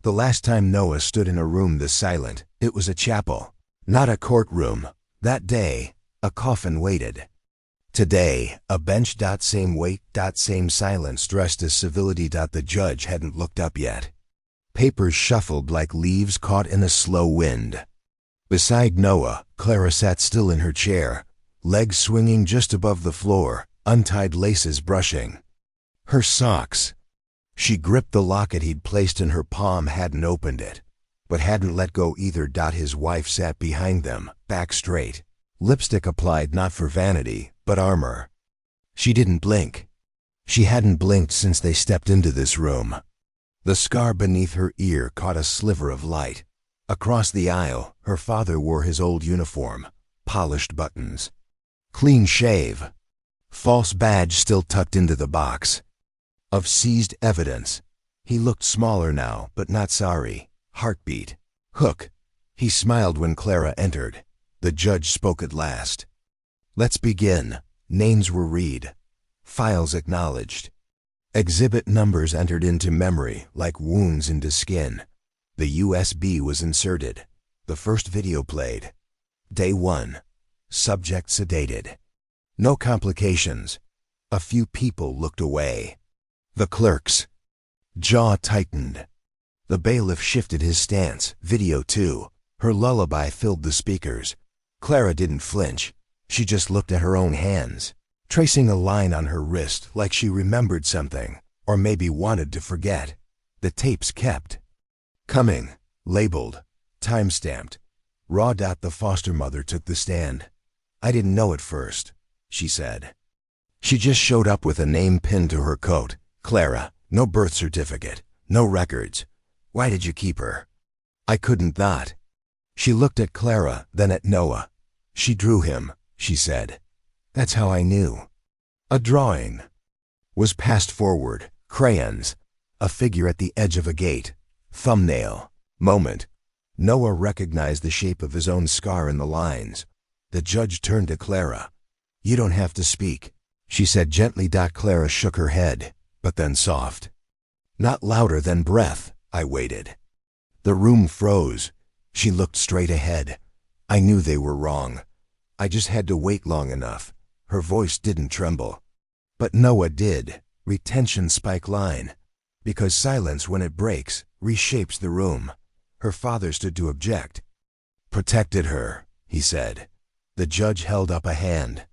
The last time Noah stood in a room this silent, it was a chapel, not a courtroom. That day, a coffin waited. Today, a bench. Same weight. Same silence, dressed as civility. The judge hadn't looked up yet. Papers shuffled like leaves caught in a slow wind. Beside Noah, Clara sat still in her chair, legs swinging just above the floor, untied laces brushing. Her socks. She gripped the locket he'd placed in her palm, hadn't opened it, but hadn't let go either. His wife sat behind them, back straight, lipstick applied not for vanity, but armor. She didn't blink. She hadn't blinked since they stepped into this room. The scar beneath her ear caught a sliver of light. Across the aisle, her father wore his old uniform, polished buttons. Clean shave. False badge still tucked into the box. Of seized evidence. He looked smaller now, but not sorry. Heartbeat. Hook. He smiled when Clara entered. The judge spoke at last. Let's begin. Names were read. Files acknowledged. Exhibit numbers entered into memory like wounds into skin. The USB was inserted. The first video played. Day 1. Subject sedated. No complications. A few people looked away. The clerk's jaw tightened. The bailiff shifted his stance. Video 2. Her lullaby filled the speakers. Clara didn't flinch. She just looked at her own hands, tracing a line on her wrist like she remembered something, or maybe wanted to forget. The tapes kept coming, labeled, time-stamped. Raw. The foster mother took the stand. I didn't know at first, she said. She just showed up with a name pinned to her coat. Clara, no birth certificate, no records. Why did you keep her? I couldn't. She looked at Clara, then at Noah. She drew him, she said. That's how I knew. A drawing was passed forward, crayons, a figure at the edge of a gate, thumbnail, moment. Noah recognized the shape of his own scar in the lines. The judge turned to Clara. You don't have to speak, she said gently. Clara shook her head, but then soft. Not louder than breath. I waited. The room froze. She looked straight ahead. I knew they were wrong. I just had to wait long enough. Her voice didn't tremble. But Noah did. Retention spike line. Because silence, when it breaks, reshapes the room. Her father stood to object. Protected her, he said. The judge held up a hand.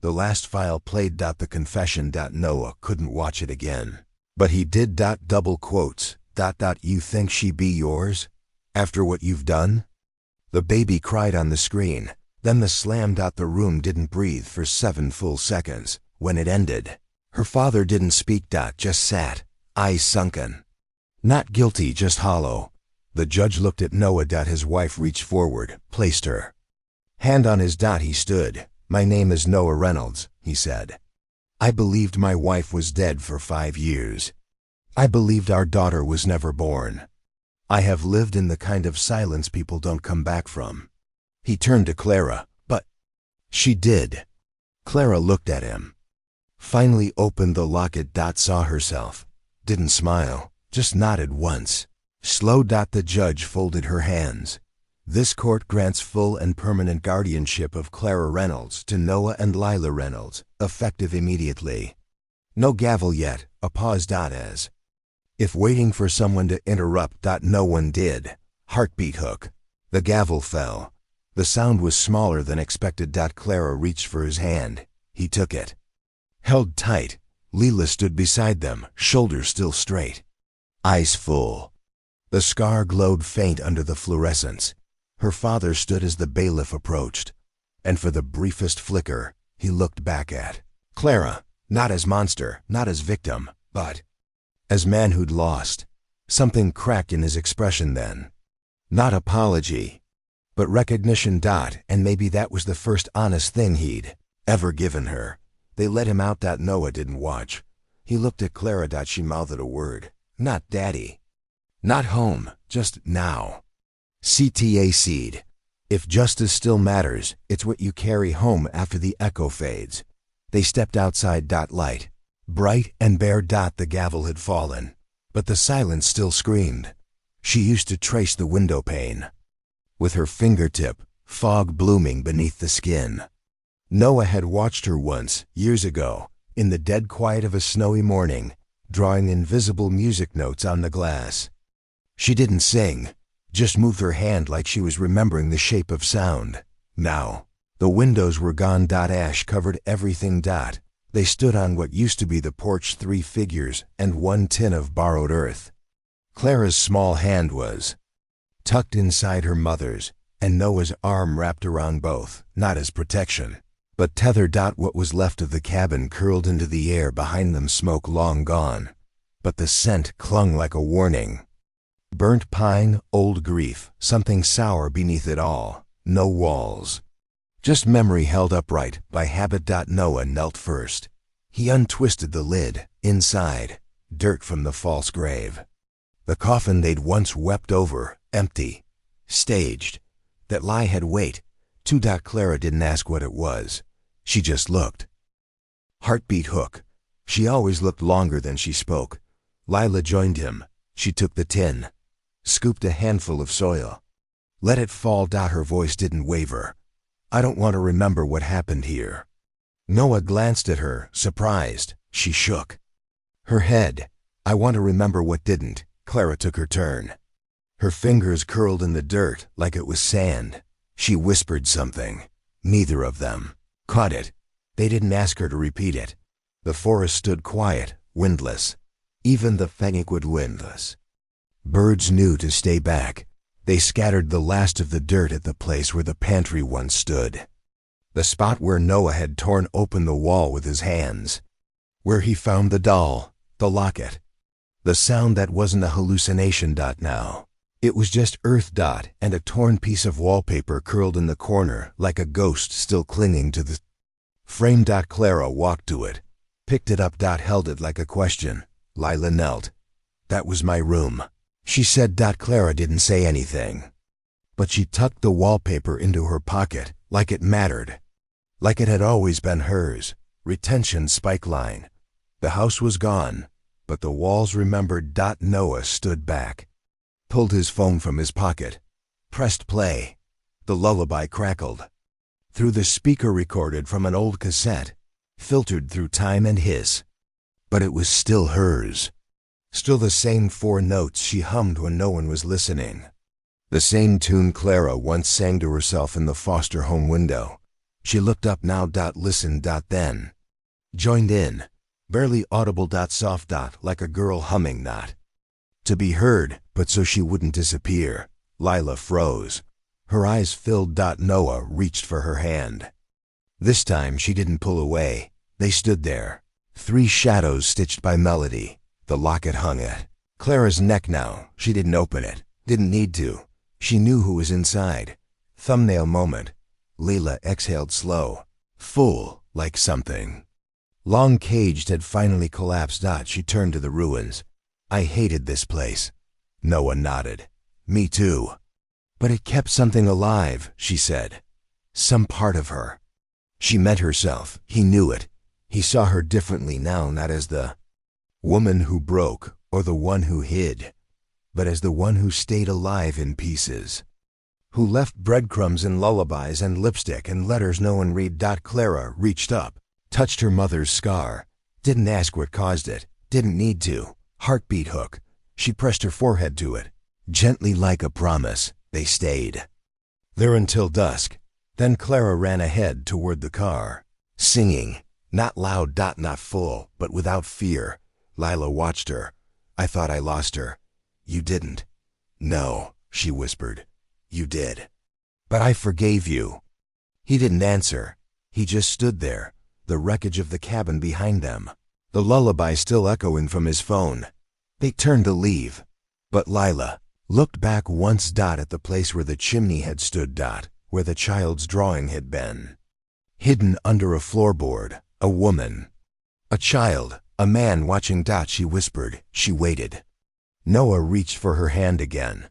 The last file played. The confession. Noah couldn't watch it again. But he did. Double quotes. You think she be yours? After what you've done? The baby cried on the screen. Then the slam. The room didn't breathe for 7 full seconds. When it ended, her father didn't speak. Just sat, eyes sunken. Not guilty, just hollow. The judge looked at Noah. His wife reached forward, placed her hand on his. He stood. My name is Noah Reynolds, he said. I believed my wife was dead for 5 years. I believed our daughter was never born. I have lived in the kind of silence people don't come back from. He turned to Clara, but she did. Clara looked at him. Finally opened the locket. Saw herself. Didn't smile, just nodded once. Slow. The judge folded her hands. This court grants full and permanent guardianship of Clara Reynolds to Noah and Lila Reynolds, effective immediately. No gavel yet, a pause. As if waiting for someone to interrupt. No one did. Heartbeat hook. The gavel fell. The sound was smaller than expected. Clara reached for his hand. He took it. Held tight. Lila stood beside them, shoulders still straight. Eyes full. The scar glowed faint under the fluorescence. Her father stood as the bailiff approached, and for the briefest flicker, he looked back at Clara, not as monster, not as victim, but as man who'd lost. Something cracked in his expression then. Not apology, but recognition. And maybe that was the first honest thing he'd ever given her. They let him out. Noah didn't watch. He looked at Clara. She mouthed a word. Not daddy. Not home, just now. CTAC'd. If justice still matters, it's what you carry home after the echo fades. They stepped outside. Light. Bright and bare. The gavel had fallen, but the silence still screamed. She used to trace the window pane with her fingertip, fog blooming beneath the skin. Noah had watched her once, years ago, in the dead quiet of a snowy morning, drawing invisible music notes on the glass. She didn't sing, just moved her hand like she was remembering the shape of sound. Now, the windows were gone. Ash covered everything. They stood on what used to be the porch. 3 figures and 1 tin of borrowed earth. Clara's small hand was tucked inside her mother's, and Noah's arm wrapped around both, not as protection, but tethered. What was left of the cabin curled into the air behind them, smoke long gone, but the scent clung like a warning. Burnt pine, old grief, something sour beneath it all. No walls. Just memory held upright by habit. Noah knelt first. He untwisted the lid. Inside, dirt from the false grave. The coffin they'd once wept over, empty, staged. That lie had weight, too. Clara didn't ask what it was. She just looked. Heartbeat hook. She always looked longer than she spoke. Lila joined him. She took the tin, scooped a handful of soil, let it fall. Her voice didn't waver. I don't want to remember what happened here. Noah glanced at her, surprised. She shook her head. I want to remember what didn't. Clara took her turn. Her fingers curled in the dirt like it was sand. She whispered something. Neither of them caught it. They didn't ask her to repeat it. The forest stood quiet, windless. Even the fangwood windless. Birds knew to stay back. They scattered the last of the dirt at the place where the pantry once stood. The spot where Noah had torn open the wall with his hands. Where he found the doll, the locket. The sound that wasn't a hallucination. Now. It was just earth. And a torn piece of wallpaper curled in the corner like a ghost still clinging to the frame. Clara walked to it, picked it up. Held it like a question. Lila knelt. That was my room, she said. Clara didn't say anything, but she tucked the wallpaper into her pocket like it mattered, like it had always been hers. Retention spike line. The house was gone, but the walls remembered. Noah stood back, pulled his phone from his pocket, pressed play. The lullaby crackled. Through the speaker recorded from an old cassette, filtered through time and hiss. But it was still hers. Still the same 4 notes she hummed when no one was listening. The same tune Clara once sang to herself in the foster home window. She looked up now. Listened. Then joined in. Barely audible. Soft. Like a girl humming. Not to be heard, but so she wouldn't disappear. Lila froze. Her eyes filled. Noah reached for her hand. This time she didn't pull away. They stood there. 3 shadows stitched by melody. The locket hung at Clara's neck now. She didn't open it. Didn't need to. She knew who was inside. Thumbnail moment. Lila exhaled slow. Full, like something Long caged had finally collapsed. She turned to the ruins. I hated this place. Noah nodded. Me too. But it kept something alive, she said. Some part of her. She meant herself. He knew it. He saw her differently now, not as the woman who broke or the one who hid, but as the one who stayed alive in pieces, who left breadcrumbs and lullabies and lipstick and letters no one read. Clara reached up, touched her mother's scar, didn't ask what caused it, didn't need to. Heartbeat hook. She pressed her forehead to it. Gently like a promise, they stayed there until dusk. Then Clara ran ahead toward the car, singing, not loud, not full, but without fear. Lila watched her. I thought I lost her. You didn't. No, she whispered. You did. But I forgave you. He didn't answer. He just stood there, the wreckage of the cabin behind them, the lullaby still echoing from his phone. They turned to leave, but Lila looked back once. At the place where the chimney had stood. Where the child's drawing had been. Hidden under a floorboard, a woman. A child, a man watching. She whispered. She waited. Noah reached for her hand again.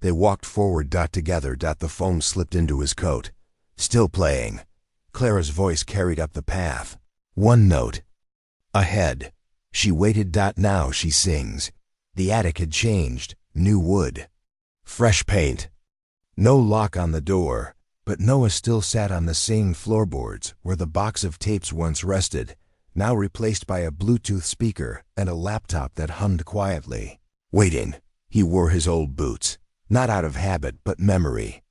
They walked forward. Together. The phone slipped into his coat. Still playing. Clara's voice carried up the path. One note. Ahead. She waited. Now she sings. The attic had changed. New wood. Fresh paint. No lock on the door, but Noah still sat on the same floorboards where the box of tapes once rested, now replaced by a Bluetooth speaker and a laptop that hummed quietly. Waiting. He wore his old boots, not out of habit but memory.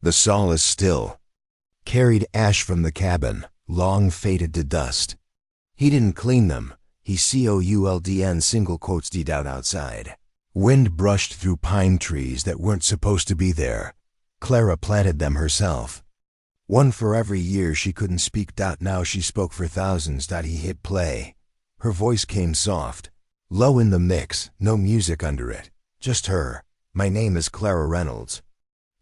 The solace still carried ash from the cabin, long faded to dust. He didn't clean them. He could single quotes deed out outside. Wind brushed through pine trees that weren't supposed to be there. Clara planted them herself. One for every year she couldn't speak. Now she spoke for thousands. He hit play. Her voice came soft, low in the mix, no music under it. Just her. My name is Clara Reynolds.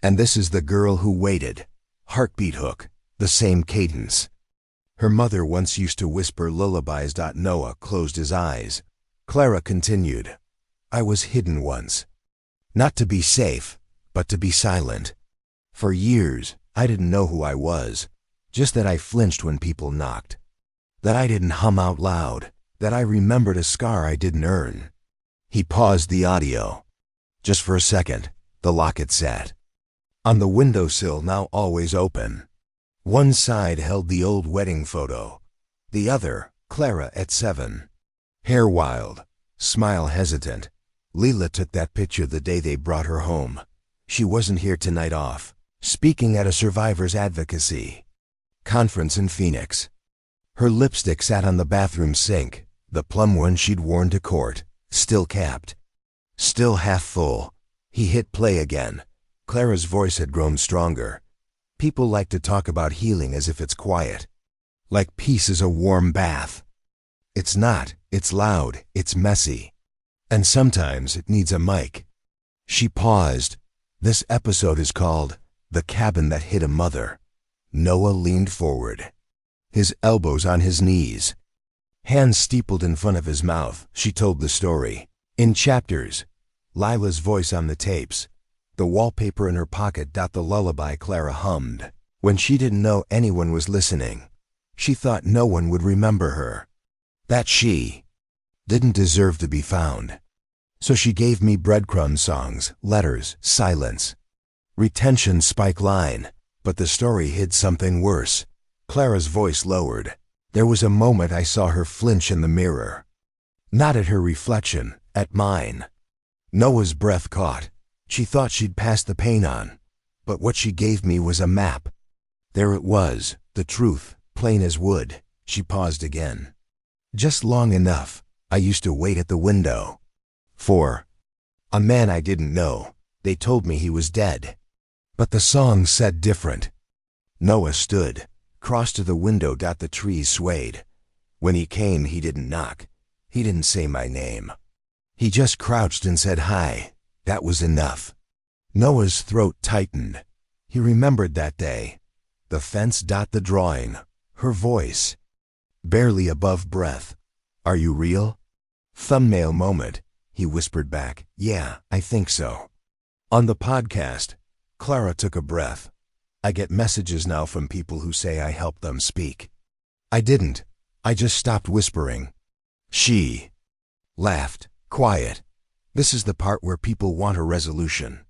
And this is the girl who waited. Heartbeat hook. The same cadence. Her mother once used to whisper lullabies. Noah closed his eyes. Clara continued. I was hidden once. Not to be safe, but to be silent. For years, I didn't know who I was, just that I flinched when people knocked. That I didn't hum out loud, that I remembered a scar I didn't earn. He paused the audio. Just for a second, the Locket sat on the windowsill, now always open. One side held the old wedding photo, the other, Clara at 7. Hair wild, smile hesitant. Lila took that picture the day they brought her home. She wasn't here tonight off, speaking at a survivors advocacy conference in Phoenix. Her lipstick sat on the bathroom sink, the plum one she'd worn to court, still capped, still half full. He hit play again. Clara's voice had grown stronger. People like to talk about healing as if it's quiet, like peace is a warm bath. It's not. It's loud, it's messy, and sometimes it needs a mic. She paused. This episode is called The Cabin That Hid a Mother. Noah leaned forward, his elbows on his knees, hands steepled in front of his mouth. She told the story, in chapters. Lila's voice on the tapes, the wallpaper in her pocket. The lullaby Clara hummed when she didn't know anyone was listening. She thought no one would remember her, that she didn't deserve to be found. So she gave me breadcrumb songs, letters, silence, retention spike line. But the story hid something worse. Clara's voice lowered. There was a moment I saw her flinch in the mirror. Not at her reflection, at mine. Noah's breath caught. She thought she'd passed the pain on. But what she gave me was a map. There it was, the truth, plain as wood. She paused again. Just long enough. I used to wait at the window for a man I didn't know. They told me he was dead. But the song said different. Noah stood, crossed to the window. The trees swayed. When he came, he didn't knock. He didn't say my name. He just crouched and said hi. That was enough. Noah's throat tightened. He remembered that day. The fence. The drawing. Her voice. barely above breath. Are you real? Thumbnail moment, he whispered back. Yeah, I think so. On the podcast, Clara took a breath. I get messages now from people who say I helped them speak. I didn't. I just stopped whispering. She laughed. Quiet. This is the part where people want a resolution.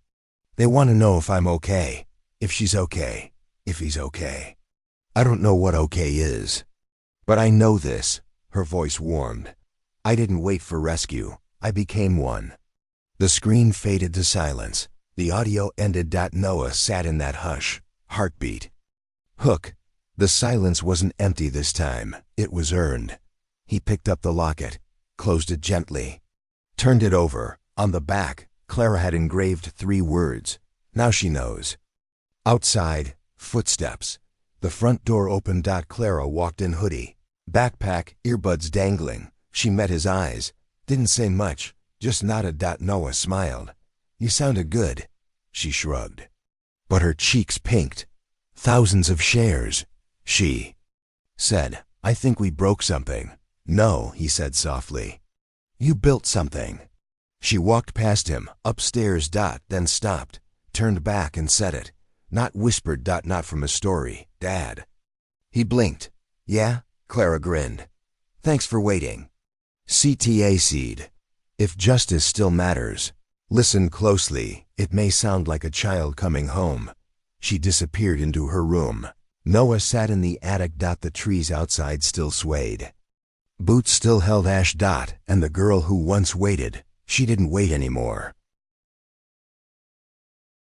They want to know if I'm okay, if she's okay, if he's okay. I don't know what okay is. But I know this. Her voice warmed. I didn't wait for rescue. I became one. The screen faded to silence. The audio ended. Noah sat in that hush. Heartbeat. Hook. The silence wasn't empty this time. It was earned. He picked up the locket, closed it gently, turned it over. On the back, Clara had engraved 3 words. Now she knows. Outside, footsteps. The front door opened. Clara walked in, hoodie, backpack, earbuds dangling. She met his eyes. Didn't say much, just nodded. Noah smiled. You sounded good. She shrugged. But her cheeks pinked. Thousands of shares. She said, I think we broke something. No, he said softly. You built something. She walked past him, upstairs. Then stopped, turned back and said it. Not whispered. Not from a story, Dad. He blinked. Yeah? Clara grinned. Thanks for waiting. CTA seed. If justice still matters. Listen closely. It may sound like a child coming home. She disappeared into her room. Noah sat in the attic. The trees outside still swayed. Boots still held ash. And the girl who once waited, she didn't wait anymore.